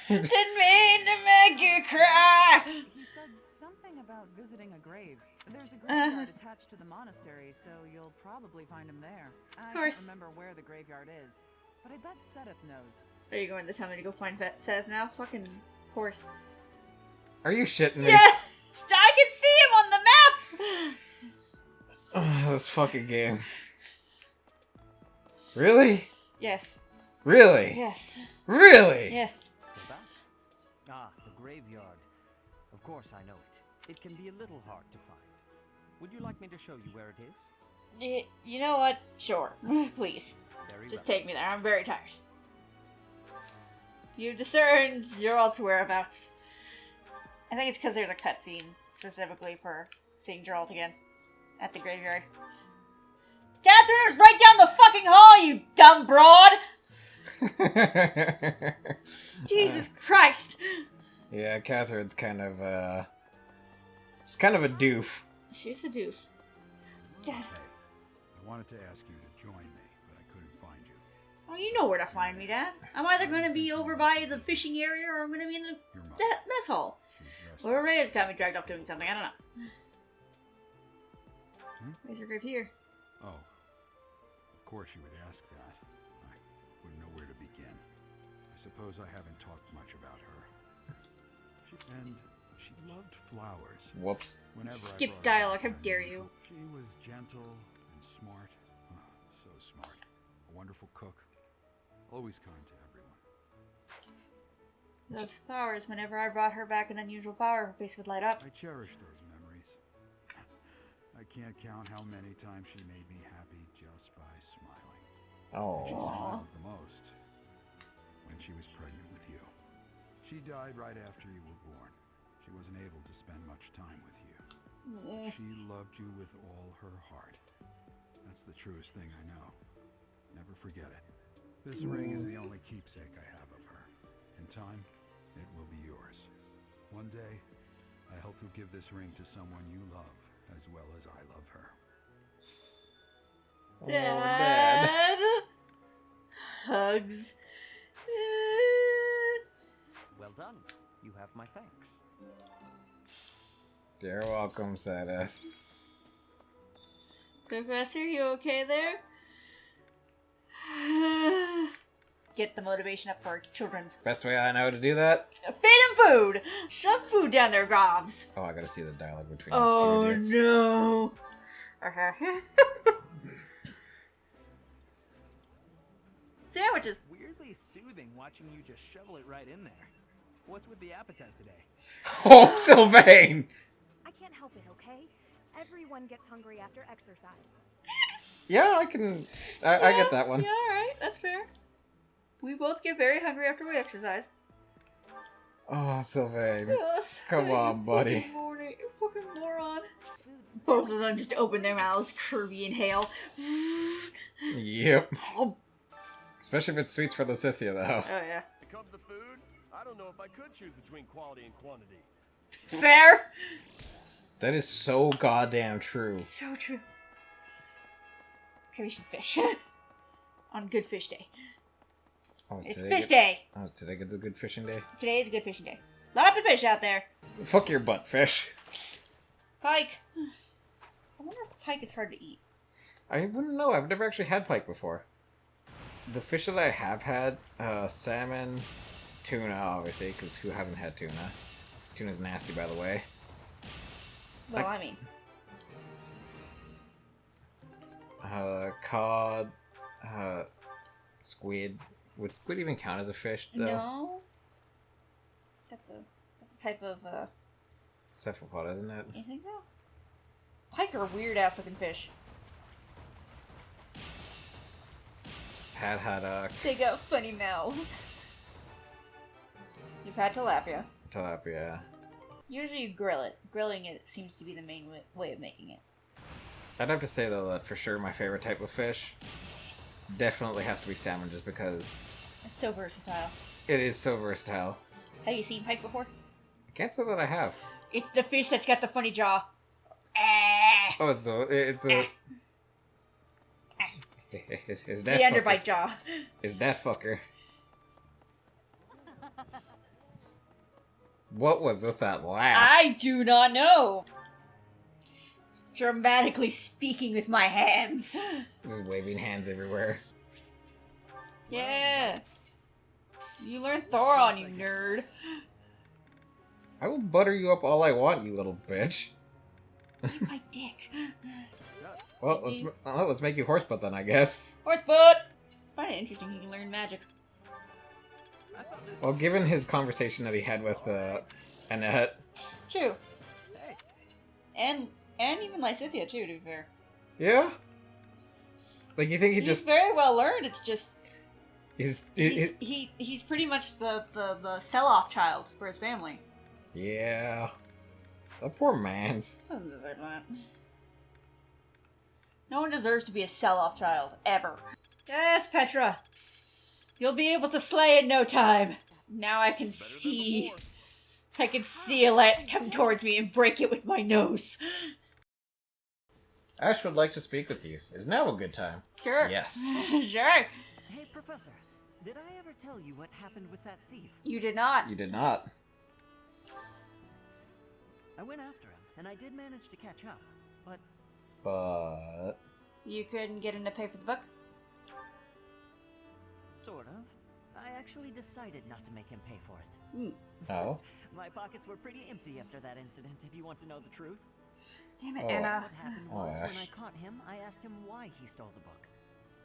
Didn't mean to make you cry. He said something about visiting a grave. There's a graveyard attached to the monastery, so you'll probably find him there. I can't remember where the graveyard is, but I bet Seth knows. Are you going to tell me to go find Seth now? Fucking horse. Are you shitting me? Yeah, I can see him on the map. Oh, this fucking game. Really? Yes. Really? Yes. Really? Yes. We're back. Ah, the graveyard. Of course I know it. It can be a little hard to find. Would you like me to show you where it is? You know what? Sure. Please. Just take me there. I'm very tired. You discerned Geralt's whereabouts. I think it's because there's a cutscene, specifically for seeing Geralt again at the graveyard. Catherine was right down the fucking hall, you dumb broad! Jesus Christ! Yeah, Catherine's kind of, she's kind of a doof. She's a doof. Dad. I wanted to ask you to join me, but I couldn't find you. Oh, you know where to find me, Dad. I'm either going to be over by the fishing area or I'm going to be in the mess hall. Or Rhea's got me dragged off doing something, I don't know. Where's your grave here? Oh, of course you would ask that. I wouldn't know where to begin. I suppose I haven't talked much about her. She loved flowers. Whoops. Skip dialogue, how dare you. She was gentle and smart. Oh, so smart. A wonderful cook. Always kind to everyone. Those flowers, whenever I brought her back an unusual flower, her face would light up. I cherish those memories. I can't count how many times she made me happy just by smiling. Oh. And she smiled the most when she was pregnant with you. She died right after you were born. She wasn't able to spend much time with you. But she loved you with all her heart. That's the truest thing I know. Never forget it. This ring is the only keepsake I have of her. In time, it will be yours. One day, I hope you'll give this ring to someone you love as well as I love her. Dad. Hugs. Well done. You have my thanks. You're welcome, Sadeth. Professor, you okay there? Get the motivation up for our children's. Best way I know to do that? Feed them food! Shove food down their gobs! Oh, I gotta see the dialogue between these two idiots. No! Sandwiches! Weirdly soothing watching you just shovel it right in there. What's with the appetite today? Oh, Sylvain! I can't help it, okay? Everyone gets hungry after exercise. Yeah, I can... I get that one. Yeah, alright, that's fair. We both get very hungry after we exercise. Oh, Sylvain. Yes. Come on, buddy. You fucking moron. Both of them just open their mouths, Kirby inhale. Yep. Especially if it's sweets for the Scythia, though. Oh, yeah. When it comes to food, I don't know if I could choose between quality and quantity. Fair! That is so goddamn true. So true. Okay, we should fish. On Good Fish Day. Oh, It's fish day! Oh, is today a good fishing day? Today is a good fishing day. Lots of fish out there. Fuck your butt, fish. Pike. I wonder if pike is hard to eat. I wouldn't know. I've never actually had pike before. The fish that I have had, salmon, tuna, obviously, because who hasn't had tuna? Tuna's nasty, by the way. Well, I mean. Cod, squid. Would squid even count as a fish, though? No. That's a type of, Cephalopod, isn't it? You think so? Pike are weird-ass looking fish. Had haddock. They got funny mouths. You've had tilapia. Tilapia. Usually you grill it. Grilling it seems to be the main way of making it. I'd have to say, though, that for sure my favorite type of fish definitely has to be salmon, just because... It's so versatile. It is so versatile. Have you seen pike before? I can't say that I have. It's the fish that's got the funny jaw. Oh, it's the... Is that the underbite jaw. Is that fucker. What was with that laugh? I do not know. Dramatically speaking with my hands. Just waving hands everywhere. Yeah. You learned Thoron, you nerd. I will butter you up all I want, you little bitch. Eat my dick. Well, let's make you horsebutt then, I guess. Horsebutt! Find it interesting he can learn magic. Well, given his conversation that he had with Annette. True. And even Lysithea too, to be fair. Yeah? Like, you think he's very well learned, it's just... He's pretty much the sell-off child for his family. Yeah. The poor man's. Doesn't deserve that. No one deserves to be a sell-off child, ever. Yes, Petra! You'll be able to slay in no time! Now I can see... I can see a lance come towards me and break it with my nose. Ash would like to speak with you. Is now a good time? Sure. Yes. Sure. Hey, Professor. Did I ever tell you what happened with that thief? You did not. You did not. I went after him, and I did manage to catch up, but... But... You couldn't get him to pay for the book? Sort of. I actually decided not to make him pay for it. Oh? My pockets were pretty empty after that incident, if you want to know the truth. Damn it, Anna. What happened was, when I caught him, I asked him why he stole the book.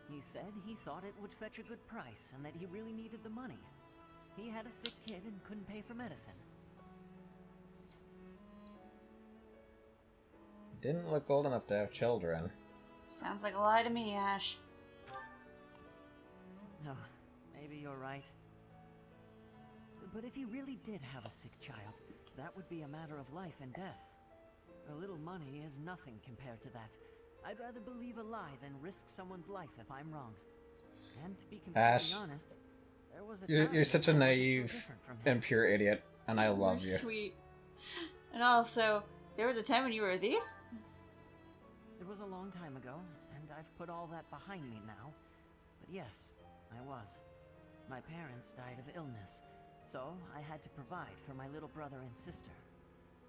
He said he thought it would fetch a good price, and that he really needed the money. He had a sick kid and couldn't pay for medicine. Didn't look old enough to have children. Sounds like a lie to me, Ash. No, maybe you're right. But if he really did have a sick child, that would be a matter of life and death. A little money is nothing compared to that. I'd rather believe a lie than risk someone's life if I'm wrong. And to be completely Ash, honest, there was a you're such a naive and pure idiot, and I love you. Sweet. And also, there was a time when you were a thief? It was a long time ago, and I've put all that behind me now. But yes, I was. My parents died of illness, so I had to provide for my little brother and sister.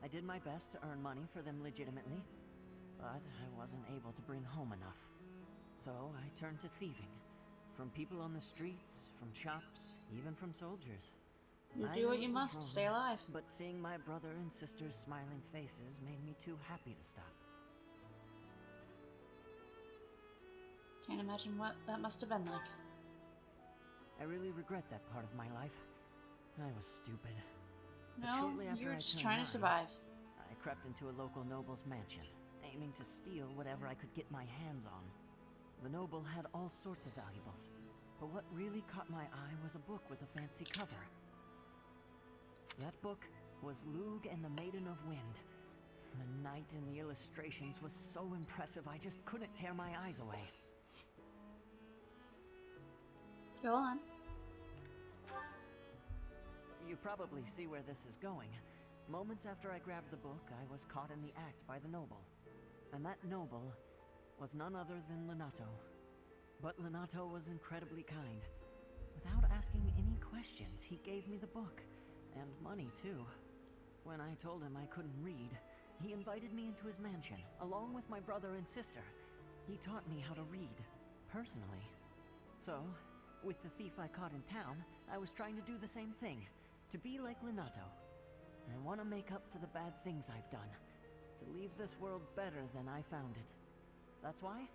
I did my best to earn money for them legitimately, but I wasn't able to bring home enough. So I turned to thieving. From people on the streets, from shops, even from soldiers. You I do know what it you was must wrong, to stay alive. But seeing my brother and sister's smiling faces made me too happy to stop. Can't imagine what that must have been like. I really regret that part of my life. I was stupid. But No, shortly after you were I just turned trying to 9, survive. I crept into a local noble's mansion, aiming to steal whatever I could get my hands on. The noble had all sorts of valuables, but what really caught my eye was a book with a fancy cover. That book was Lug and the Maiden of Wind. The knight in the illustrations was so impressive I just couldn't tear my eyes away. Go on. You probably see where this is going. Moments after I grabbed the book, I was caught in the act by the noble. And that noble was none other than Lenato. But Lenato was incredibly kind. Without asking any questions, he gave me the book. And money, too. When I told him I couldn't read, he invited me into his mansion, along with my brother and sister. He taught me how to read, personally. So, with the thief I caught in town, I was trying to do the same thing. To be like Lenato. I want to make up for the bad things I've done. To leave this world better than I found it. That's why,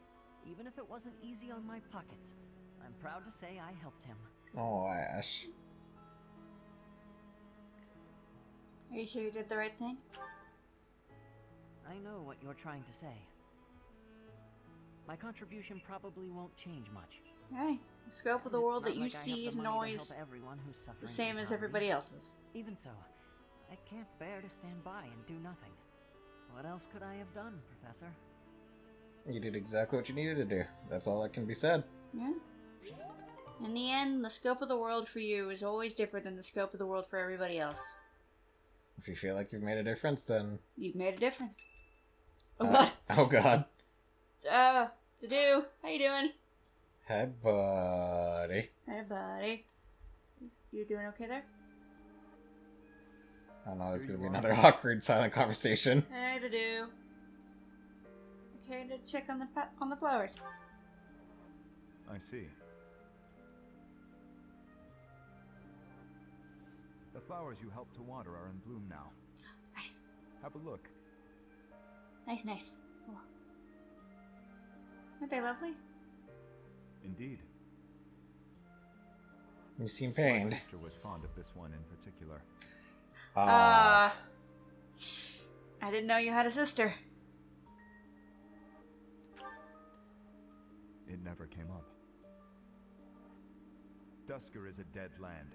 even if it wasn't easy on my pockets, I'm proud to say I helped him. Oh, Ash. Are you sure you did the right thing? I know what you're trying to say. My contribution probably won't change much. Hey, the scope of the world that you It's not like I have see the isn't money to always help everyone who's the suffering same in as poverty. everybody else's. Even so, I can't bear to stand by and do nothing. What else could I have done, Professor? You did exactly what you needed to do. That's all that can be said. Yeah. In the end, the scope of the world for you is always different than the scope of the world for everybody else. If you feel like you've made a difference, then... You've made a difference. Oh god. Oh god. Dadu, how you doing? Hey, buddy. Hey, buddy. You doing okay there? Oh no, there's gonna be another awkward silent conversation. Hey, Dadu. Okay, to check on the flowers. I see. The flowers you helped to water are in bloom now. Nice. Have a look. Nice. Cool. Aren't they lovely? Indeed. You seem pained. My sister was fond of this one in particular. I didn't know you had a sister. It never came up. Dusker is a dead land.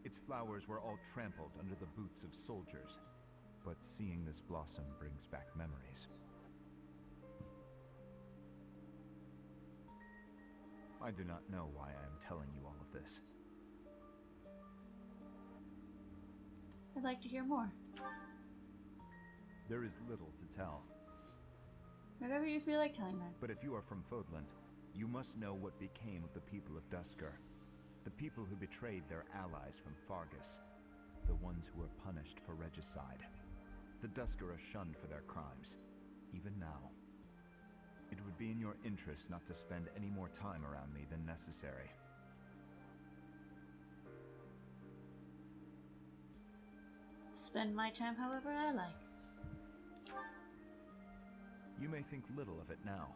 Its flowers were all trampled under the boots of soldiers. but seeing this blossom brings back memories. I do not know why I am telling you all of this. I'd like to hear more. There is little to tell. Whatever you feel like telling them. But if you are from Fodlan, you must know what became of the people of Duscur. The people who betrayed their allies from Fargus. The ones who were punished for regicide. The Duscur are shunned for their crimes, even now. It would be in your interest not to spend any more time around me than necessary. Spend my time however I like. You may think little of it now,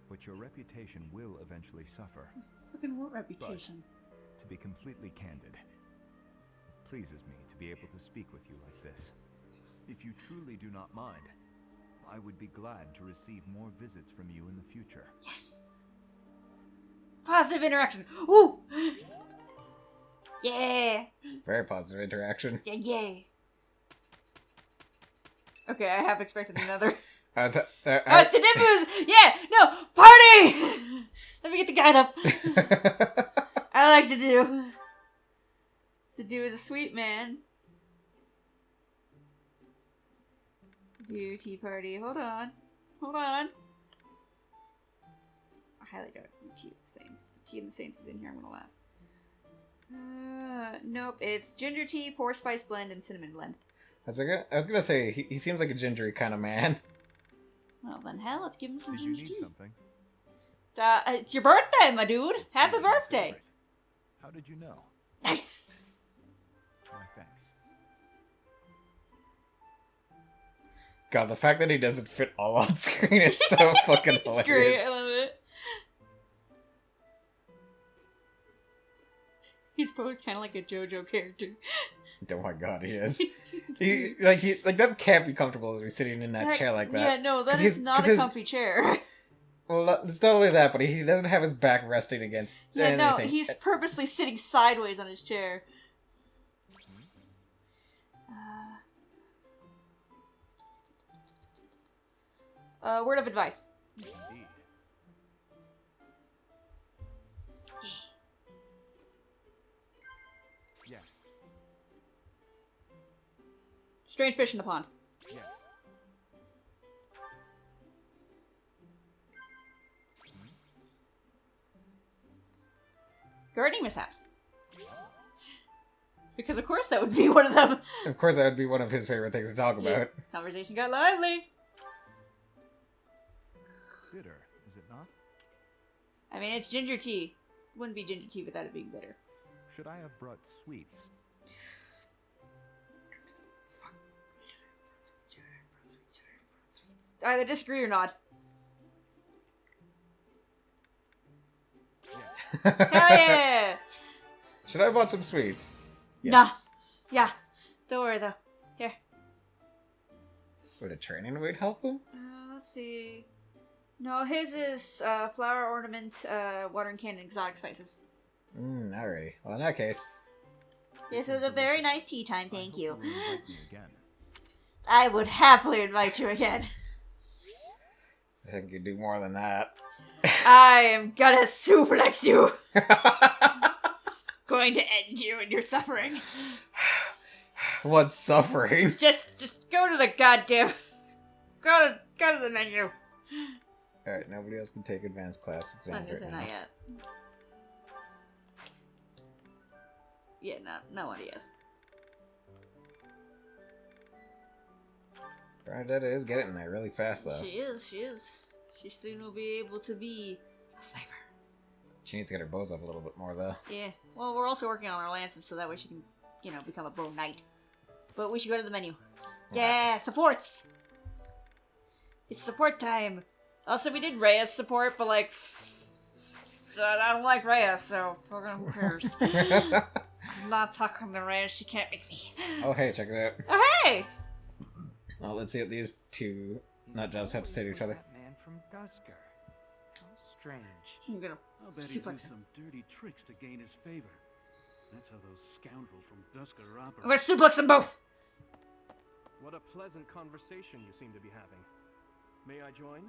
but your reputation will eventually suffer. Fucking what reputation? But, to be completely candid, it pleases me to be able to speak with you like this. If you truly do not mind, I would be glad to receive more visits from you in the future. Yes! Positive interaction! Ooh! Yeah! Very positive interaction. Yeah, yeah! Okay, I have expected another. The Nimbus! Yeah! No! Party! Let me get the guide up. I like to do. The do is a sweet man. Do tea party. Hold on. Hold on. I highly doubt tea and the Saints. Tea and the Saints is in here. I'm gonna laugh. Nope. It's ginger tea, 4-spice blend, and cinnamon blend. I was gonna say, he seems like a gingery kind of man. Well then, hell, let's give him some Did you ginger need tea. something? It's your birthday, my dude! Happy birthday! How did you know? Nice! My thanks. God, the fact that he doesn't fit all on screen is so fucking hilarious. It's great, I love it. He's posed kind of like a JoJo character. Oh my god, he is. he that can't be comfortable to be sitting in that chair like that. Yeah, no, that is not a comfy chair. Well, it's not only that, but he doesn't have his back resting against anything. No, he's purposely sitting sideways on his chair. Word of advice. Indeed. Yes. Strange fish in the pond. Yes. Gardening mishaps. Because of course that would be one of them. Of course that would be one of his favorite things to talk about. Yeah. Conversation got lively. Bitter, is it not? I mean, it's ginger tea. Wouldn't be ginger tea without it being bitter. Should I have brought sweets? Either disagree or not. Yeah. Hell yeah! Should I have bought some sweets? Yes. Nah. Yeah. Don't worry though. Here. Would a training weight help him? Let's see. No, his is flower ornament, watering can, and exotic spices. Alrighty. Well, in that case. This was a very nice tea time, thank you. You'll invite me again. I would happily invite you again. I think you'd do more than that. I am gonna suplex you. Going to end you in your suffering. What's suffering? Just go to the goddamn. Go to the menu. Alright, nobody else can take advanced class exams right now. Not yet. Yeah, no one is. Bernadetta is getting there really fast, though. She is. She soon will be able to be a sniper. She needs to get her bows up a little bit more, though. Yeah. Well, we're also working on our lances, so that way she can, become a bow knight. But we should go to the menu. Yeah, supports! It's support time! Also, we did Rhea's support, but, I don't like Rhea, so fucking who cares? I'm not talking to Rhea, she can't make me. Oh, hey, check it out. Oh, hey! Well, let's see what these two nutjobs have to say to each other. That man from Duscur. How strange. I'm gonna I'll bet he do suplex some dirty tricks to gain his favor. That's how those scoundrels from Duscur I'm operate. gonna suplex them both! What a pleasant conversation you seem to be having. May I join?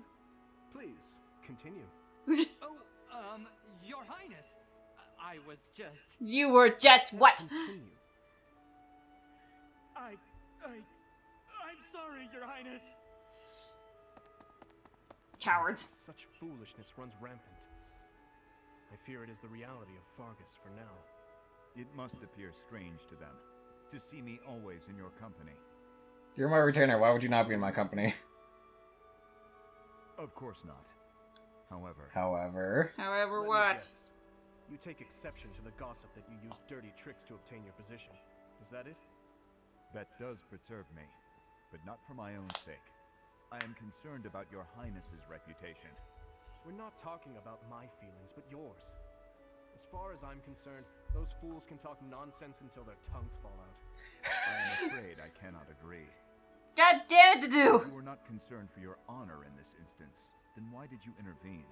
Please, continue. Oh, Your Highness, I was just... You were just what? Continue. I'm sorry, Your Highness. Cowards. Such foolishness runs rampant. I fear it is the reality of Fargus for now. It must appear strange to them, to see me always in your company. You're my retainer, why would you not be in my company? Of course not. However... However what? You take exception to the gossip that you use dirty tricks to obtain your position. Is that it? That does perturb me, but not for my own sake. I am concerned about your Highness's reputation. We're not talking about my feelings, but yours. As far as I'm concerned, those fools can talk nonsense until their tongues fall out. I am afraid I cannot agree. God damn it, If you were not concerned for your honor in this instance, then why did you intervene?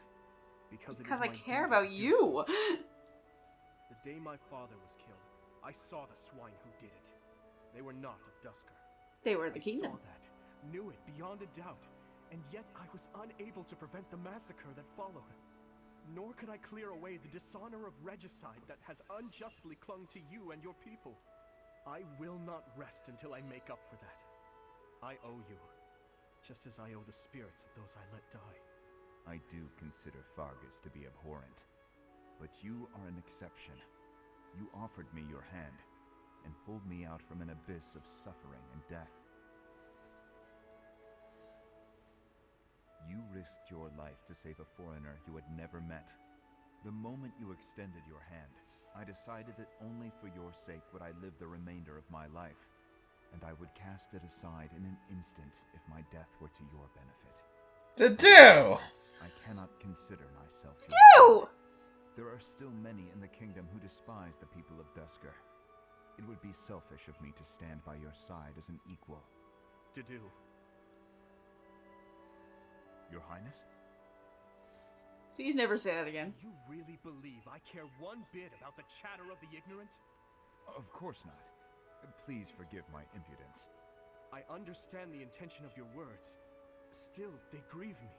Because I care about you. The day my father was killed, I saw the swine who did it. They were not of Duscar. They were the kingdom. I saw that, knew it beyond a doubt, and yet I was unable to prevent the massacre that followed. Nor could I clear away the dishonor of regicide that has unjustly clung to you and your people. I will not rest until I make up for that. I owe you, just as I owe the spirits of those I let die. I do consider Fargus to be abhorrent, but you are an exception. You offered me your hand, and pulled me out from an abyss of suffering and death. You risked your life to save a foreigner you had never met. The moment you extended your hand, I decided that only for your sake would I live the remainder of my life, and I would cast it aside in an instant if my death were to your benefit. To do! I cannot consider myself to do! There are still many in the kingdom who despise the people of Duscar. It would be selfish of me to stand by your side as an equal. To do. Your Highness? Please never say that again. Do you really believe I care one bit about the chatter of the ignorant? Of course not. Please forgive my impudence. I understand the intention of your words. Still, they grieve me.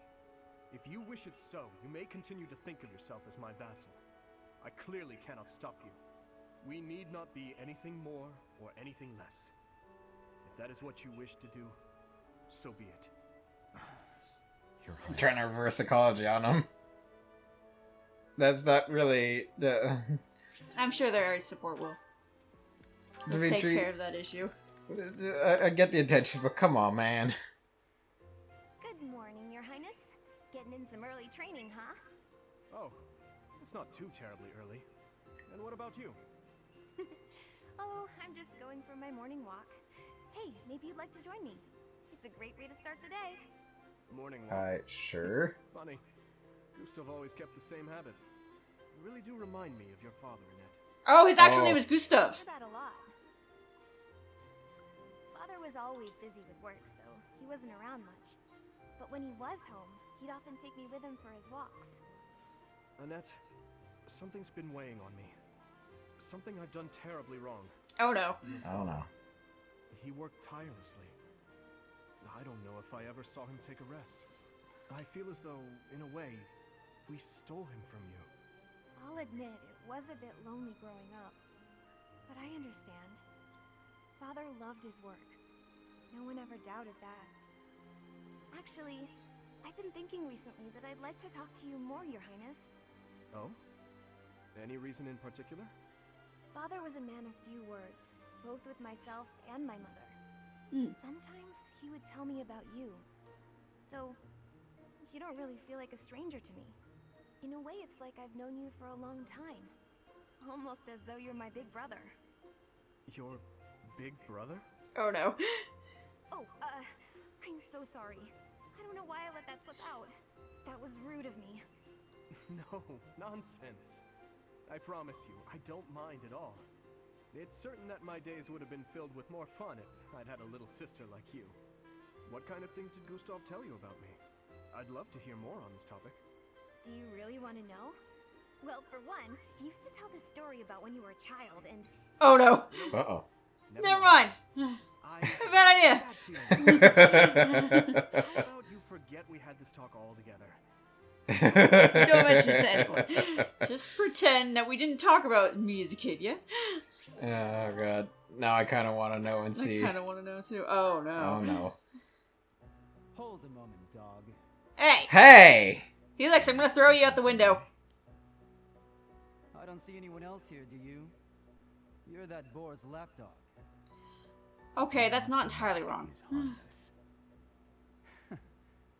If you wish it so, you may continue to think of yourself as my vassal. I clearly cannot stop you. We need not be anything more or anything less. If that is what you wish to do, so be it. I'm trying to reverse psychology on him. That's not really the... I'm sure their area support will take care of that issue. I get the intention, but come on, man. Good morning, Your Highness. Getting in some early training, huh? Oh, it's not too terribly early. And what about you? Oh, I'm just going for my morning walk. Hey, maybe you'd like to join me. It's a great way to start the day. Morning walk. Sure. Funny. Gustav always kept the same habit. You really do remind me of your father, Annette. Oh, his actual name is Gustav. I hear that a lot. Father was always busy with work, so he wasn't around much. But when he was home, he'd often take me with him for his walks. Annette, something's been weighing on me. Something I've done terribly wrong. Oh no. I don't know. He worked tirelessly. I don't know if I ever saw him take a rest. I feel as though, in a way, we stole him from you. I'll admit, it was a bit lonely growing up. But I understand. Father loved his work. No one ever doubted that. Actually, I've been thinking recently that I'd like to talk to you more, Your Highness. Oh? Any reason in particular? Father was a man of few words, both with myself and my mother. Sometimes he would tell me about you. So, you don't really feel like a stranger to me. In a way, it's like I've known you for a long time. Almost as though you're my big brother. Your big brother? Oh no. Oh, I'm so sorry. I don't know why I let that slip out. That was rude of me. No, nonsense. I promise you, I don't mind at all. It's certain that my days would have been filled with more fun if I'd had a little sister like you. What kind of things did Gustav tell you about me? I'd love to hear more on this topic. Do you really want to know? Well, for one, he used to tell this story about when you were a child and... Oh no. Uh-oh. Never mind. Bad idea. How about you forget we had this talk altogether? Don't mention it to anyone. Just pretend that we didn't talk about me as a kid, yes? Oh god. Now I kind of want to know and see. I kind of want to know too. Oh no. Oh no. Hold a moment, dog. Hey! Hey! Felix, I'm gonna throw you out the window. I don't see anyone else here, do you? You're that boar's lapdog. Okay, that's not entirely wrong.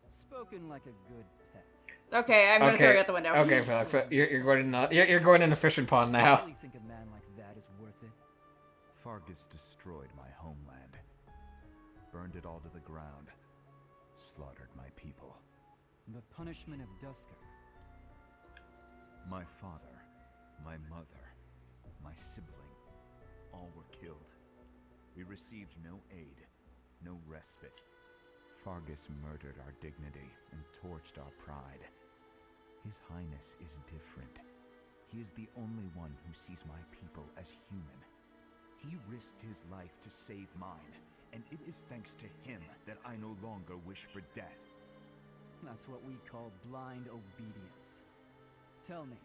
Spoken like a good pet. Okay, I'm gonna throw you out the window. Okay, Felix, you're going in the fishing pond now. You think a man like that is worth it? Fargus destroyed my homeland, burned it all to the ground, slaughtered my people. The punishment of Dusker. My father, my mother, my sibling, all were killed. We received no aid, no respite. Fargus murdered our dignity and torched our pride. His Highness is different. He is the only one who sees my people as human. He risked his life to save mine, and it is thanks to him that I no longer wish for death. That's what we call blind obedience. Tell me,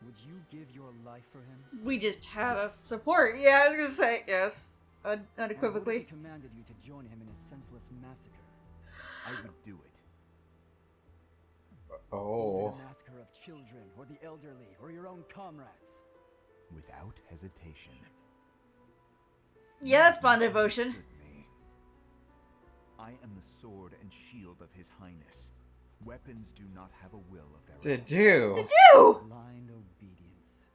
would you give your life for him? We just had a support. Yeah, I was gonna say yes. Unequivocally. Or what if he commanded you to join him in his senseless massacre? I would do it. Oh. Even a massacre of children, or the elderly, or your own comrades. Without hesitation. Yeah, that's bond devotion. I am the sword and shield of His Highness. Weapons do not have a will of their own. To do. Blind obedience.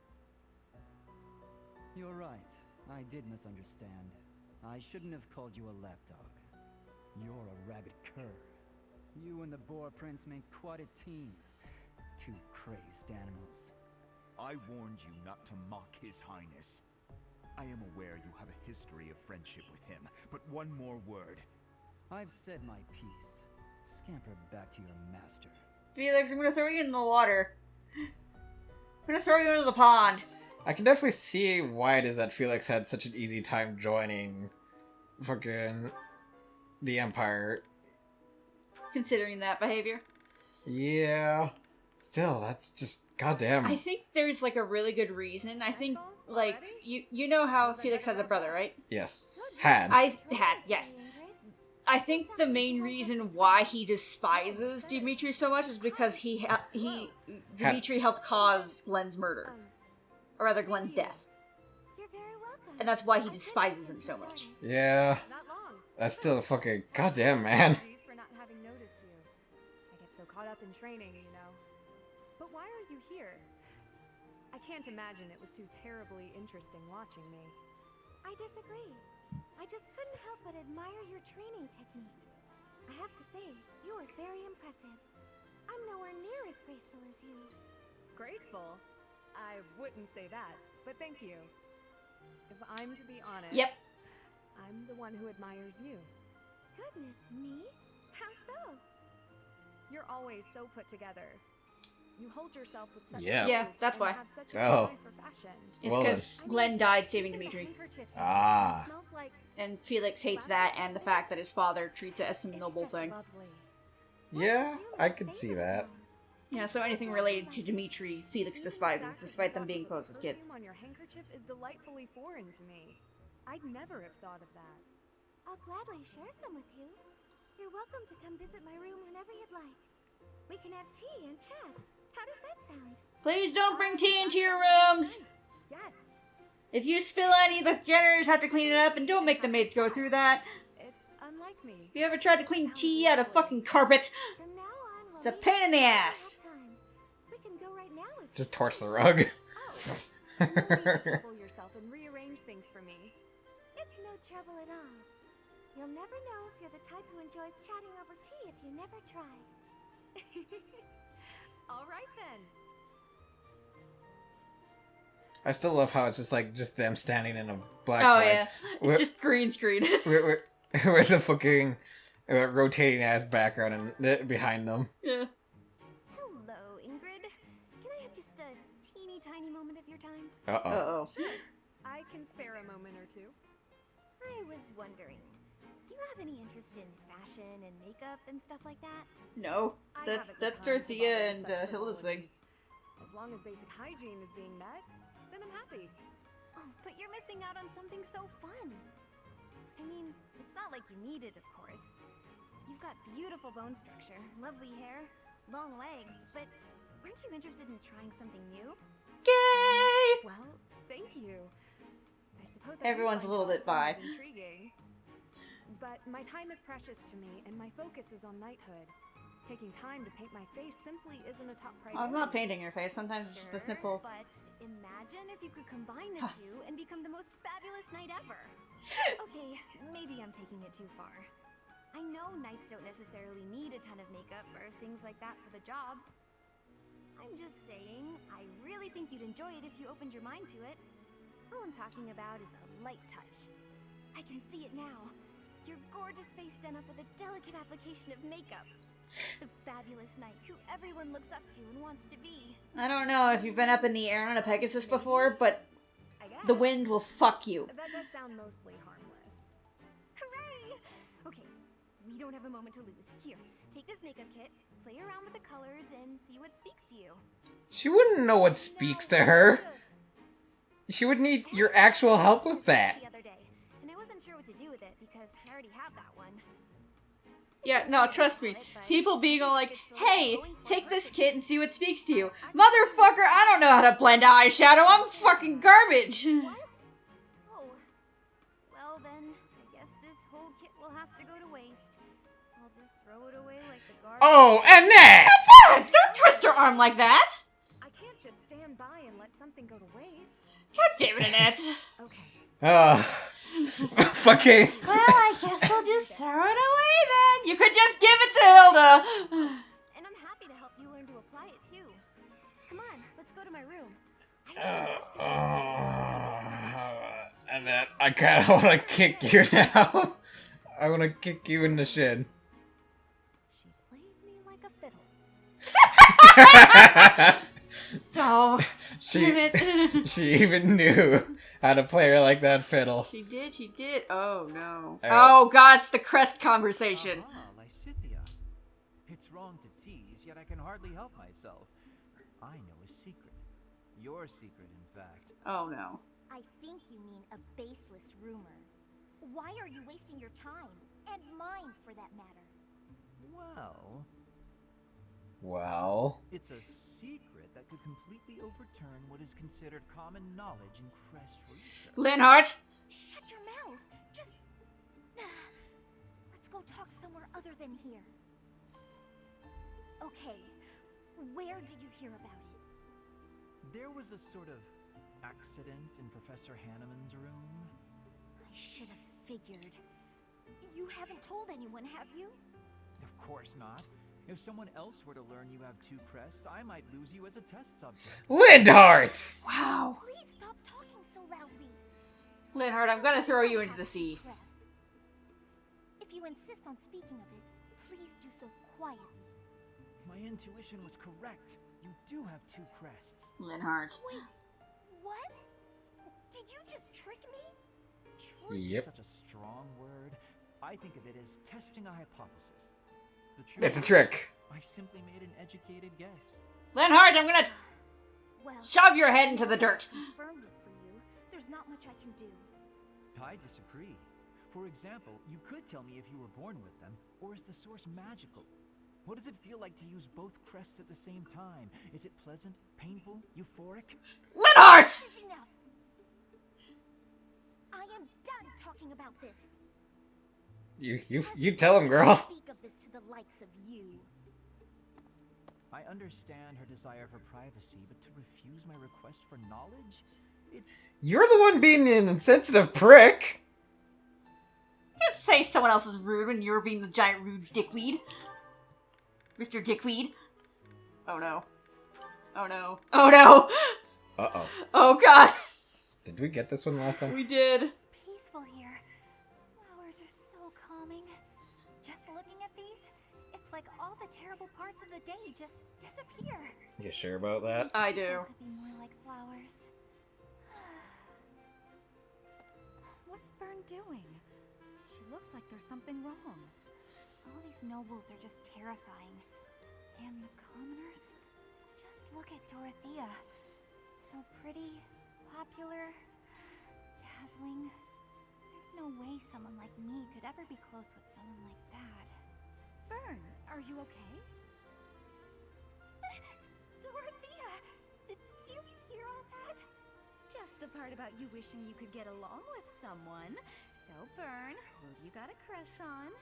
You're right. I did misunderstand. I shouldn't have called you a lapdog. You're a rabid cur. You and the Boar Prince make quite a team. Two crazed animals. I warned you not to mock His Highness. I am aware you have a history of friendship with him, but one more word. I've said my piece. Scamper back to your master. Felix, I'm gonna throw you in the water. I'm gonna throw you into the pond. I can definitely see why it is that Felix had such an easy time joining fucking the Empire. Considering that behavior. Yeah. Still, that's just goddamn. I think there's like a really good reason. I think like you know how Felix has a brother, right? Yes. Yes. I think the main reason why he despises Dimitri so much is because Dimitri helped cause Glenn's murder. Or rather, Glenn's death. And that's why he despises him so much. Yeah. That's still a fucking goddamn, man. For not having noticed you. I get so caught up in training, you know. But why are you here? I can't imagine it was too terribly interesting watching me. I disagree. I just couldn't help but admire your training technique. I have to say, you were very impressive. I'm nowhere near as graceful as you. Graceful? I wouldn't say that, but thank you. If I'm to be honest, yep. I'm the one who admires you. Goodness me? How so? You're always so put together. You hold yourself with such yeah, that's why. Oh. It's because Glenn died saving Dimitri. Ah. And Felix hates that and the fact that his father treats it as some noble thing. Yeah, I could see that. Yeah, so anything related to Dimitri, Felix despises, despite them being close as kids. On your handkerchief is delightfully foreign to me. I'd never have thought of that. I'll gladly share some with you. You're welcome to come visit my room whenever you'd like. We can have tea and chat. How does that sound? Please don't bring tea into your rooms! Yes. If you spill any, the janitors have to clean it up, and don't make the maids go through that. It's unlike me. Have you ever tried to clean tea out of fucking carpet? It's a pain in the ass. We can go right now if just torch the rug. You need to trouble yourself and rearrange things for me. It's no trouble at all. You'll never know if you're the type who enjoys chatting over tea if you never try. All right then. I still love how it's just them standing in a black Oh flag. yeah, it's just green screen. with the fucking rotating ass background and behind them. Yeah. Hello, Ingrid. Can I have just a teeny tiny moment of your time? Uh-oh. Sure. I can spare a moment or two. I was wondering, do you have any interest in fashion and makeup and stuff like that? No, that's Dorothea and Hilda's thing. As long as basic hygiene is being met, then I'm happy. Oh, but you're missing out on something so fun. I mean, it's not like you need it, of course. You've got beautiful bone structure, lovely hair, long legs, but aren't you interested in trying something new? Yay! Well, thank you. I suppose Everyone's a little bit bi. Intriguing. But my time is precious to me, and my focus is on knighthood. Taking time to paint my face simply isn't a top priority. Well, it's not painting your face. Sometimes it's just the simple. But imagine if you could combine the two and become the most fabulous knight ever. Okay, maybe I'm taking it too far. I know knights don't necessarily need a ton of makeup or things like that for the job. I'm just saying, I really think you'd enjoy it if you opened your mind to it. All I'm talking about is a light touch. I can see it now. Your gorgeous face done up with a delicate application of makeup. The fabulous knight who everyone looks up to and wants to be. I don't know if you've been up in the air on a Pegasus before, but the wind will fuck you. That does sound mostly harmless. Hooray! Okay, we don't have a moment to lose. Here, take this makeup kit, play around with the colors, and see what speaks to you. She wouldn't know what speaks to her. She would need your actual help with that. The other day, and I wasn't sure what to do with it because I already have that one. Yeah, no, trust me. People being all like, hey, take this kit and see what speaks to you. Motherfucker, I don't know how to blend eyeshadow. I'm fucking garbage. What? Oh. Well then, I guess this whole kit will have to go to waste. I'll just throw it away like the garbage. Oh, Annette! Annette! Don't twist your arm like that! I can't just stand by and let something go to waste. God damn it, Annette. Okay. Fucking. Well, I guess I'll just throw it away then. You could just give it to Hilda. And I'm happy to help you learn to apply it too. Come on, let's go to my room. Annette, I kind of want to kick you now. I want to kick you in the shin. She played me like a fiddle. Oh, damn it. She even knew how to play her like that fiddle. She did. Oh, no. Oh, God, it's the crest conversation. Lysithea. It's wrong to tease, yet I can hardly help myself. I know a secret. Your secret, in fact. Oh, no. I think you mean a baseless rumor. Why are you wasting your time? And mine, for that matter. Well... It's a secret that could completely overturn what is considered common knowledge in crest research. Linhart! Shut your mouth! Just... Let's go talk somewhere other than here. Okay, where did you hear about it? There was a sort of accident in Professor Hanneman's room. I should have figured. You haven't told anyone, have you? Of course not. If someone else were to learn you have 2 crests, I might lose you as a test subject. Lindhart! Wow. Please stop talking so loudly. Linhart, I'm gonna throw you into the sea. If you insist on speaking of it, please do so quietly. My intuition was correct. You do have 2 crests. Linhart. Wait, what? Did you just trick me? Trick Yep. is such a strong word. I think of it as testing a hypothesis. The truth It's a trick. I simply made an educated guess. Linhart, I'm gonna shove your head into the dirt. Confirmed it for you. There's not much I can do. I disagree. For example, you could tell me if you were born with them, or is the source magical? What does it feel like to use both crests at the same time? Is it pleasant, painful, euphoric? Linhart! Enough. I am done talking about this. You tell him, girl. Speak of this to the likes of you. I understand her desire for privacy, but to refuse my request for knowledge? It's... You're the one being an insensitive prick. You can't say someone else is rude when you're being the giant rude dickweed. Mr. Dickweed. Oh no. Oh no. Oh no! Uh-oh. Oh god! Did we get this one last time? We did. It's peaceful here. Flowers are so calming. Just looking at these, it's like all the terrible parts of the day just disappear. You sure about that? I do. Could be more like flowers. What's Byrne doing? She looks like there's something wrong. All these nobles are just terrifying. And the commoners? Just look at Dorothea. So pretty, popular, dazzling. There's no way someone like me could ever be close with someone like that. Byrne, are you okay? Dorothea! Did you hear all that? Just the part about you wishing you could get along with someone. So, Byrne, who have you got a crush on?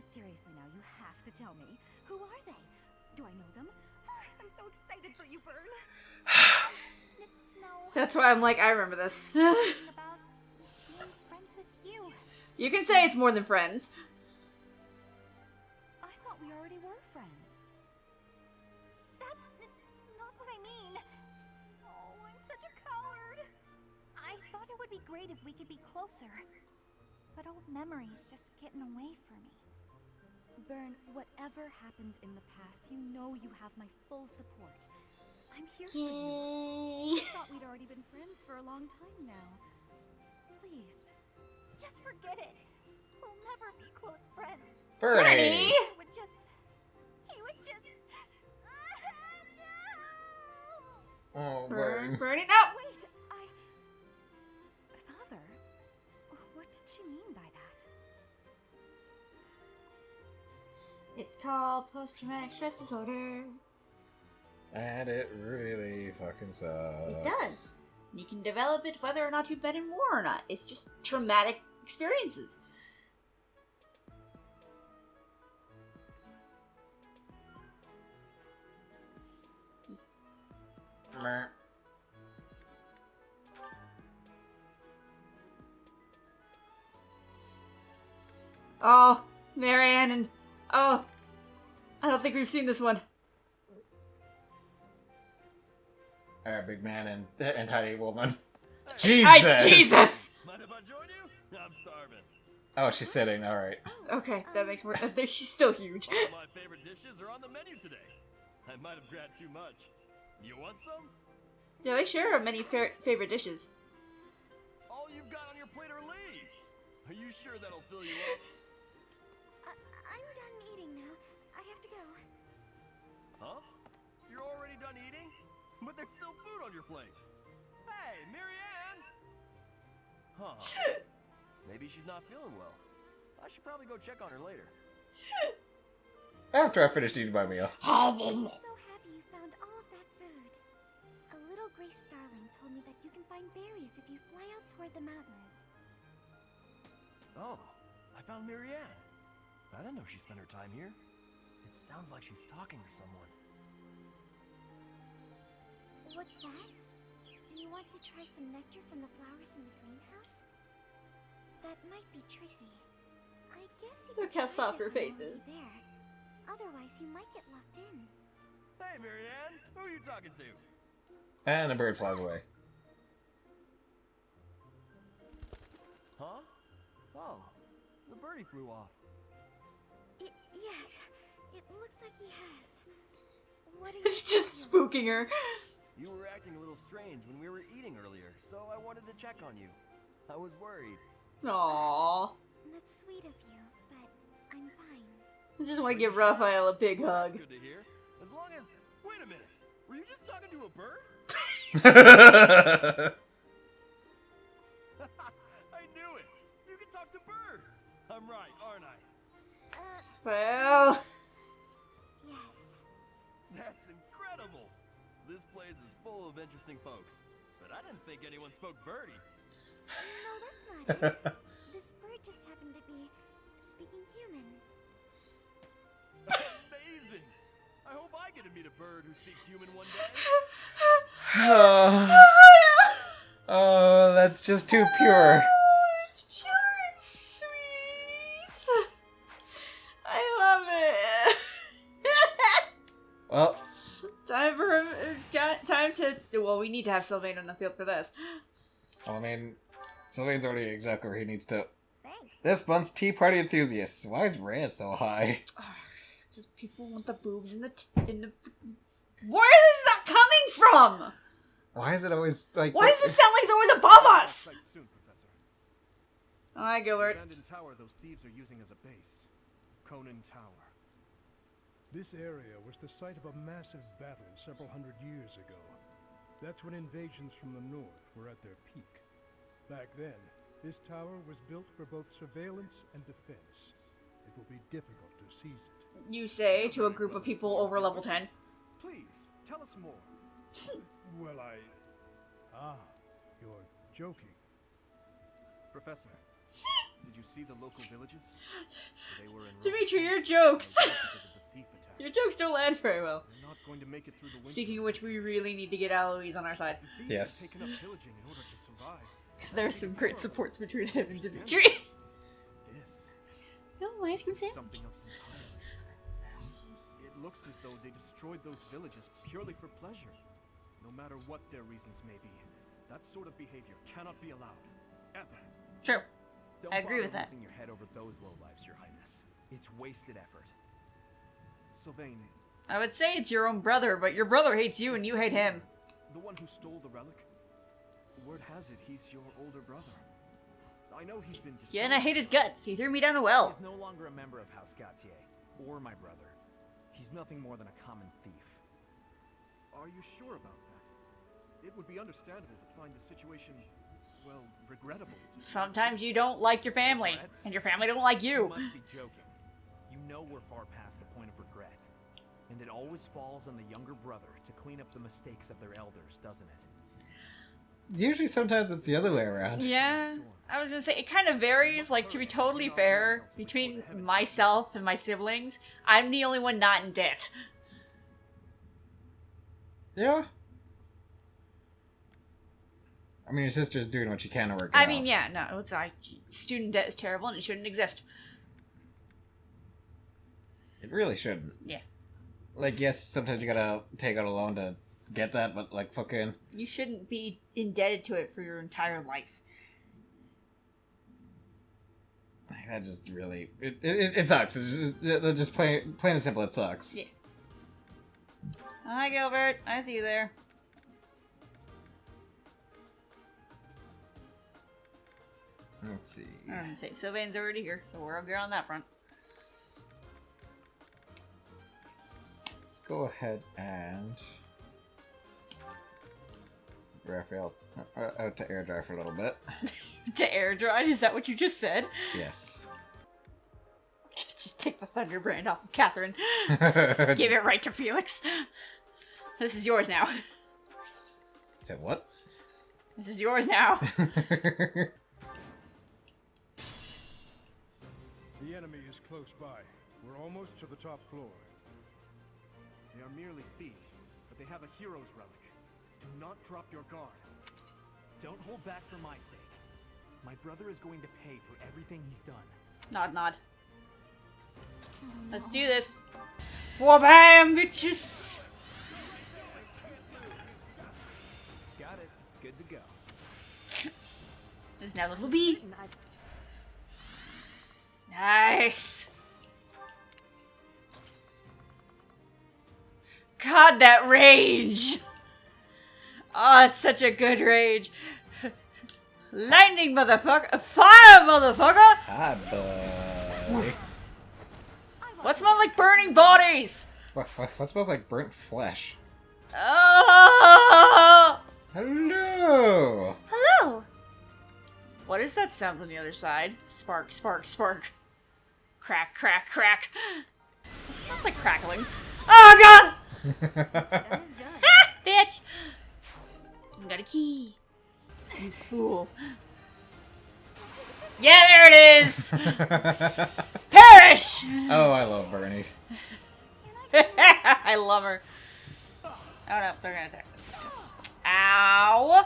Seriously now, you have to tell me. Who are they? Do I know them? I'm so excited for you, Byrne. No. That's why I'm like, I remember this. About being friends with you. You can say it's more than friends. I thought we already were friends. That's not what I mean. Oh, I'm such a coward. I thought it would be great if we could be closer. But old memories just getting away from me. Byrne, whatever happened in the past, you know you have my full support. I'm here for you. I thought we'd already been friends for a long time now. Please. Just forget it. We'll never be close friends. Bernie! He would just... Oh, Bernie. Bernie, no! Wait, Father, what did she mean by that? It's called post-traumatic stress disorder. And it really fucking sucks. It does. You can develop it whether or not you've been in war or not. It's just traumatic experiences. Meh. Oh, Marianne and... Oh, I don't think we've seen this one. Alright, big man and tiny woman. Jesus! Jesus! Mind if I join you? I'm starving. Oh, she's sitting, alright. Okay, that makes more... She's still huge. All my favorite dishes are on the menu today. I might have grabbed too much. You want some? Yeah, they share many favorite dishes. All you've got on your plate are leaves. Are you sure that'll fill you up? I'm done eating now. I have to go. Huh? You're already done eating? But there's still food on your plate. Hey, Marianne! Huh. Maybe she's not feeling well. I should probably go check on her later. After I finished eating my meal. I'm so happy you found all of that food. A little gray starling told me that you can find berries if you fly out toward the mountains. Oh, I found Marianne. I didn't know she spent her time here. It sounds like she's talking to someone. What's that? You want to try some nectar from the flowers in the greenhouse? That might be tricky. I guess you Look could how try soft it her when face you're is. there. Otherwise, you might get locked in. Hey, Marianne! Who are you talking to? And the bird flies away. Huh? Oh, the birdie flew off. Yes, it looks like he has. What are you It's just spooking her. You were acting a little strange when we were eating earlier, so I wanted to check on you. I was worried. Aww. That's sweet of you, but I'm fine. I just want to give Raphael a big hug. That's good to hear. As long as... Wait a minute! Were you just talking to a bird? I knew it! You can talk to birds! I'm right, aren't I? Well... Yes. That's incredible! This place is full of interesting folks. But I didn't think anyone spoke birdie. No, that's not it. This bird just happened to be speaking human. Amazing! I hope I get to meet a bird who speaks human one day. Oh, that's just too pure. It's pure and sweet. I love it. Well, time to. Well, we need to have Sylvain on the field for this. I mean, Sylvain's already exactly where he needs to. Thanks. This month's Tea Party enthusiasts. Why is Rhea so high? Because people want the boobs in the. Where is that coming from? Why is it always like? Why does it sound like it's always above us? Alright, Gilbert. The abandoned tower those thieves are using as a base. Conan Tower. This area was the site of a massive battle several hundred years ago. That's when invasions from the north were at their peak. Back then, this tower was built for both surveillance and defense. It will be difficult to seize it. You say to a group of people over level 10. Please, tell us more. Well, you're joking. Professor, did you see the local villages? They were in Dimitri, your jokes! because of the thief attack. Your jokes don't land very well. They're not going to make it through the winter. Speaking of which, we really need to get Alois on our side. The thieves Yes. have taken up pillaging in order to survive. Because there are some great supports between him and Dimitri. This No, my ice cream is sandwich. something else entirely. It looks as though they destroyed those villages purely for pleasure. No matter what their reasons may be, that sort of behavior cannot be allowed. Ever. True. Don't I agree bother with that. losing your head over those lowlifes, Your Highness. It's wasted effort. Sylvain, I would say it's your own brother, but your brother hates you and you hate him. the one who stole the relic? Word has it he's your older brother. I know he's been deceived. Yeah, and I hate his guts. He threw me down a well. He's no longer a member of House Gautier, or my brother. He's nothing more than a common thief. Are you sure about that? It would be understandable to find the situation, well, regrettable. Sometimes you don't like your family, and your family don't like You you. must be joking. You know we're far past the point of regret. And it always falls on the younger brother to clean up the mistakes of their elders, doesn't it? Usually, sometimes it's the other way around. Yeah, I was gonna say, it kind of varies. Like, to be totally fair, between myself and my siblings, I'm the only one not in debt. Yeah. I mean, your sister's doing what she can to work it I out. mean, yeah, no, it's like, student debt is terrible and it shouldn't exist. It really shouldn't. Yeah. Like, yes, sometimes you gotta take out a loan to get that, but, like, fucking... You shouldn't be indebted to it for your entire life. Like, that just really... It sucks. It's just plain and simple, it sucks. Yeah. Hi, Gilbert. I see you there. Let's see. I was gonna say, Sylvain's already here, so we're good on that front. Let's go ahead and... Raphael out to air dry for a little bit. To air dry? Is that what you just said? Yes. Just take the Thunder brand off of Catherine. Give it right to Felix. This is yours now. Say what? This is yours now. The enemy is close by. We're almost to the top floor. They are merely thieves, but they have a hero's relic. Do not drop your guard. Don't hold back for my sake. My brother is going to pay for everything he's done. Nod, nod. Let's do this. Wha-bam, bitches! Got it. Good to go. This is now level B. Nice. God, that rage! Oh, it's such a good rage. Lightning, motherfucker! Fire, motherfucker! Hi, buddy. What smells like burning bodies? What smells like burnt flesh? Oh! Hello! Hello! What is that sound on the other side? Spark, spark, spark. Crack, crack, crack. It smells like crackling. Oh, God! Ah, bitch! You got a key. You fool. Yeah, there it is! Perish! Oh, I love Bernie. I love her. Oh no, they're gonna attack. Ow!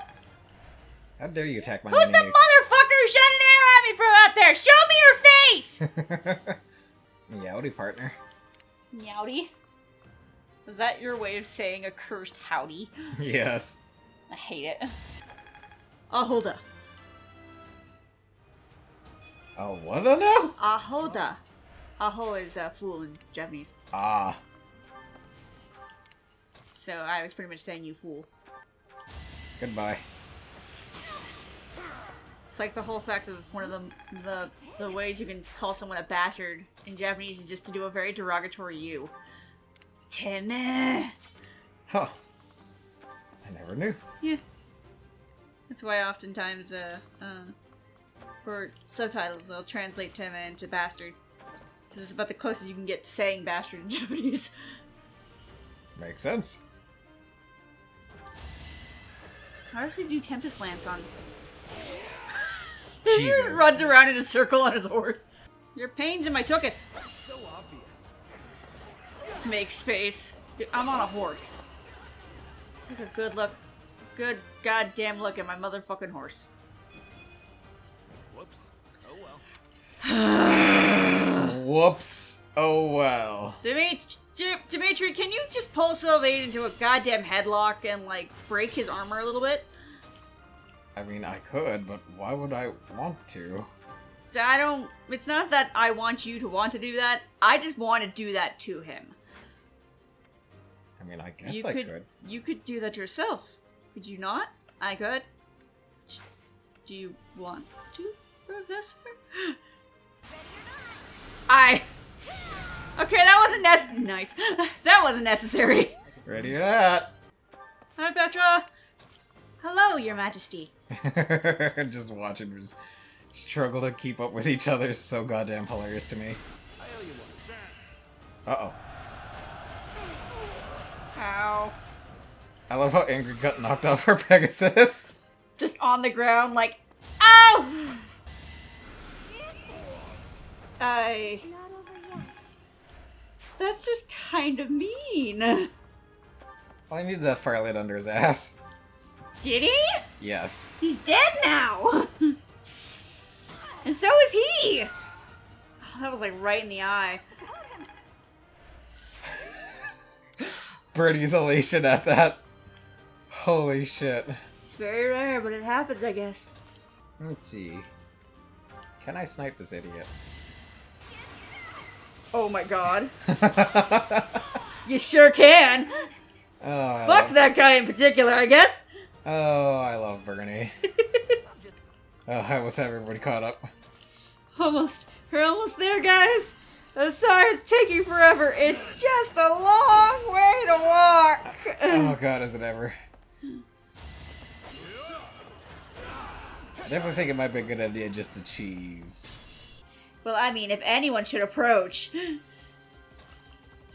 How dare you attack my Who's the mini-me? motherfucker who shot an arrow at me from out there? Show me your face! Meowdy, partner. Meowdy? Was that your way of saying a cursed howdy? Yes. I hate it. Ahoda. Oh, what now? Ahoda. Aho is fool in Japanese. Ah. So I was pretty much saying you fool. Goodbye. It's like the whole fact of one of the ways you can call someone a bastard in Japanese is just to do a very derogatory you. Teme. Huh. I never knew. Yeah. That's why oftentimes, for subtitles, they'll translate Teme into bastard. Because it's about the closest you can get to saying bastard in Japanese. Makes sense. How does he do Tempest Lance on? Jesus. He runs around in a circle on his horse. Your pain's in my tuchus. So obvious. Makes face. Dude, I'm on a horse. Take a good look. Good goddamn look at my motherfucking horse. Whoops. Oh well. Whoops. Oh well. Dimitri, can you just pull Sylvain into a goddamn headlock and, like, break his armor a little bit? I mean, I could, but why would I want to? It's not that I want you to want to do that. I just want to do that to him. I mean, I guess I could. You could do that yourself. Could you not? I could. Do you want to, Professor? Okay, that wasn't nice. That wasn't necessary. Ready or not. Hi, Petra. Hello, Your Majesty. Just watching them just struggle to keep up with each other is so goddamn hilarious to me. Uh-oh. Ow. I love how Angry got knocked off her Pegasus. Just on the ground, like, ow! That's just kind of mean. Well, I needed that firelight under his ass. Did he? Yes. He's dead now! And so is he! Oh, that was like right in the eye. Birdie's elation at that. Holy shit. It's very rare, but it happens, I guess. Let's see. Can I snipe this idiot? Oh my god. You sure can! Oh, Fuck that guy in particular, I guess! Oh, I love Bernie. Oh, I almost have everybody caught up. Almost. We're almost there, guys! Sorry it's taking forever. It's just a long way to walk! Oh god, is it ever. I definitely think it might be a good idea just to cheese. Well, I mean, if anyone should approach,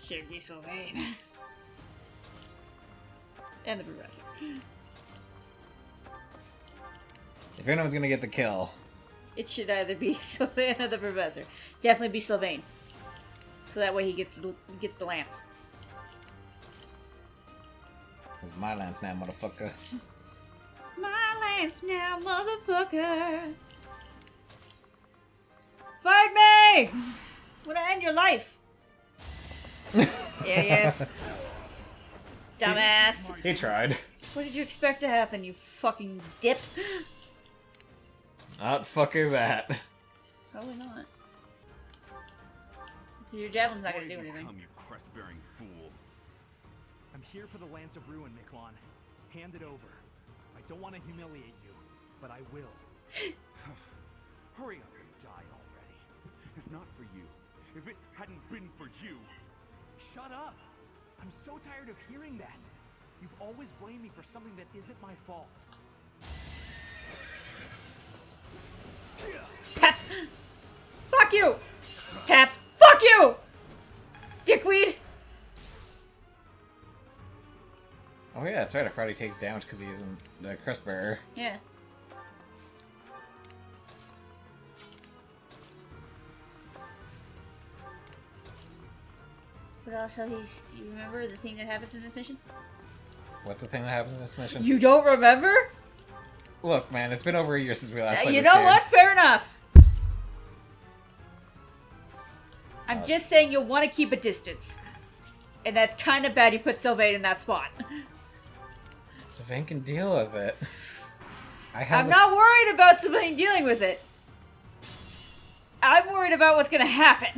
should be Sylvain. And the Professor. If anyone's gonna get the kill, It should either be Sylvain or the Professor. Definitely be Sylvain. So that way he gets the lance. it's my lance now, motherfucker. My lance now, motherfucker. Fight me! I'm gonna end your life. Idiot. Dumbass. He tried. What did you expect to happen, you fucking dip? Not fucking that. Probably not. Your javelin's not gonna do anything. You crest-bearing fool. I'm here for the Lance of Ruin, Miklon. Hand it over. I don't want to humiliate you, but I will. Hurry up and die already. If not for you, if it hadn't been for you. Shut up! I'm so tired of hearing that. You've always blamed me for something that isn't my fault. Pep! Fuck you! Pep! Fuck you! Dickweed! Oh yeah, that's right, I probably takes damage because he isn't the crest bearer. Yeah. But also you remember the thing that happens in this mission? What's the thing that happens in this mission? You don't remember? Look, man, it's been over a year since we last played You this know game. what? Fair enough. I'm just saying you'll want to keep a distance. And that's kind of bad you put Sylvain in that spot. Sylvain can deal with it. I'm not worried about Sylvain dealing with it. I'm worried about what's gonna happen.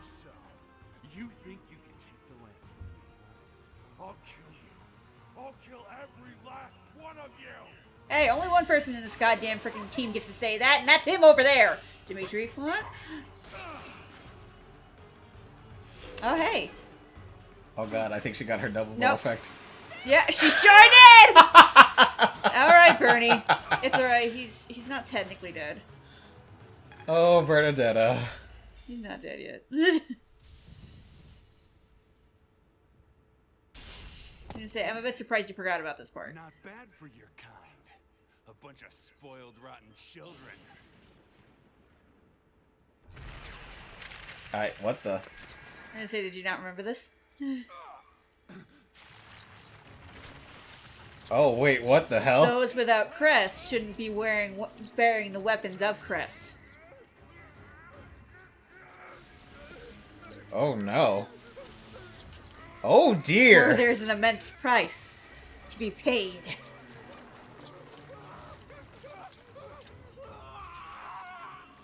So, you think you can take the lance from me? I'll kill you. I'll kill every last one of you. Hey, only one person in this goddamn freaking team gets to say that, and that's him over there. Dimitri, what? Oh, hey. Oh god, I think she got her double ball effect. Yeah, she sure did! Alright, Bernie. It's alright, he's not technically dead. Oh, Bernadetta. He's not dead yet. I was gonna say, I'm a bit surprised you forgot about this part. Not bad for your kind. A bunch of spoiled, rotten children. Alright, what the? I was gonna say, did you not remember this? Oh, wait, what the hell? Those without crests shouldn't be bearing the weapons of crests. Oh no. Oh dear! Or there's an immense price to be paid.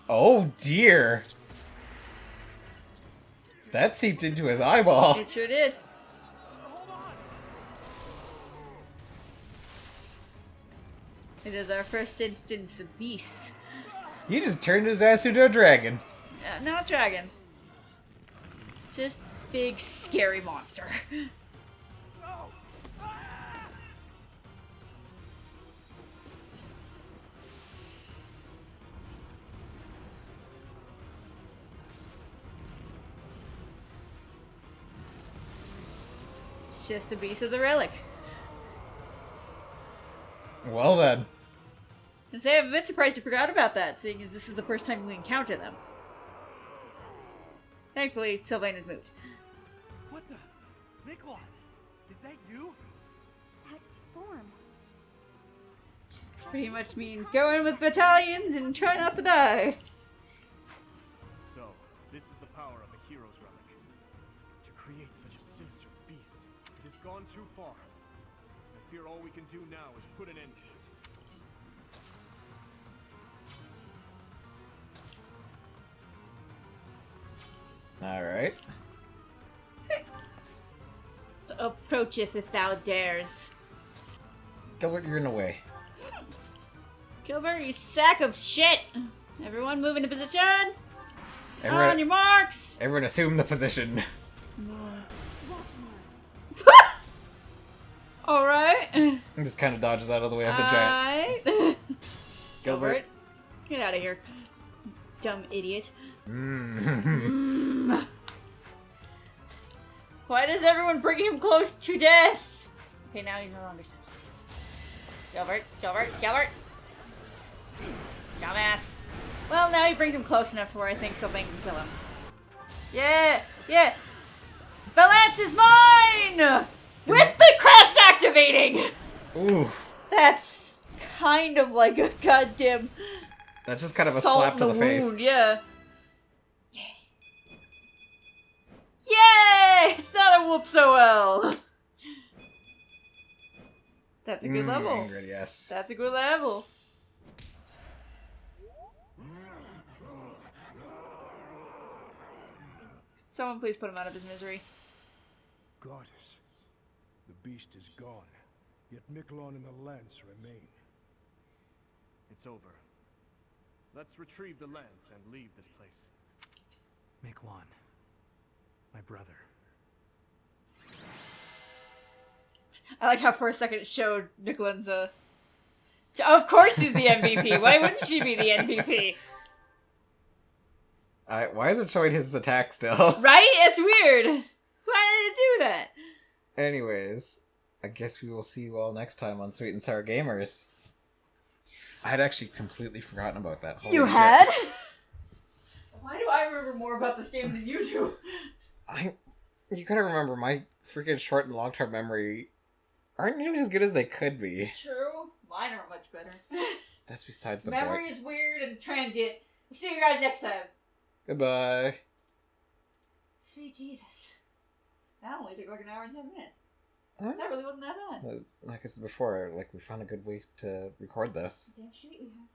Oh dear! That seeped into his eyeball. It sure did. It is our first instance of beasts. He just turned his ass into a dragon. Not dragon. Just big, scary monster. It's just a beast of the relic. Well then. I say I'm a bit surprised you forgot about that, seeing as this is the first time we encounter them. Thankfully, Sylvain has moved. What the? Nikolai, is that you? That form. Pretty much means go in with battalions and try not to die. So, this is the power of a hero's relic. To create such a sinister beast, it has gone too far. I fear all we can do now is put an end to it. Alright. Approacheth if thou dares. Gilbert, you're in the way. Gilbert, you sack of shit! Everyone move into position! Everyone, on your marks! Everyone assume the position. Alright. Just kind of dodges out of the way of the giant. Alright. Gilbert. Get out of here. Dumb idiot. Why does everyone bring him close to death? Okay, now he's no longer stuck. Gilbert, Gilbert, Gilbert! Dumbass. Well, now he brings him close enough to where I think something can kill him. Yeah! Yeah! The lance is mine! With the crest activating! Ooh. That's kind of like a goddamn... That's just kind of a salt slap to in the face. wound, yeah. Yay! It's not a whoop so well. That's a good level. Good, yes. That's a good level. Someone please put him out of his misery. Goddess, the beast is gone, yet Miquelon and the lance remain. It's over. Let's retrieve the lance and leave this place. Miquelon, my brother. I like how for a second it showed Nicolan's of course she's the MVP. Why wouldn't she be the MVP? Why is it showing his attack still? Right? It's weird. Why did it do that? Anyways, I guess we will see you all next time on Sweet and Sour Gamers. I had actually completely forgotten about that. Holy You shit. had? Why do I remember more about this game than you do? You gotta remember, my freaking short and long-term memory aren't nearly as good as they could be. True. Mine aren't much better. That's besides the Memory point. is weird and transient. We'll see you guys next time. Goodbye. Sweet Jesus. That only took like an hour and 10 minutes. Huh? That really wasn't that bad. Like I said before, we found a good way to record this. Damn straight we have.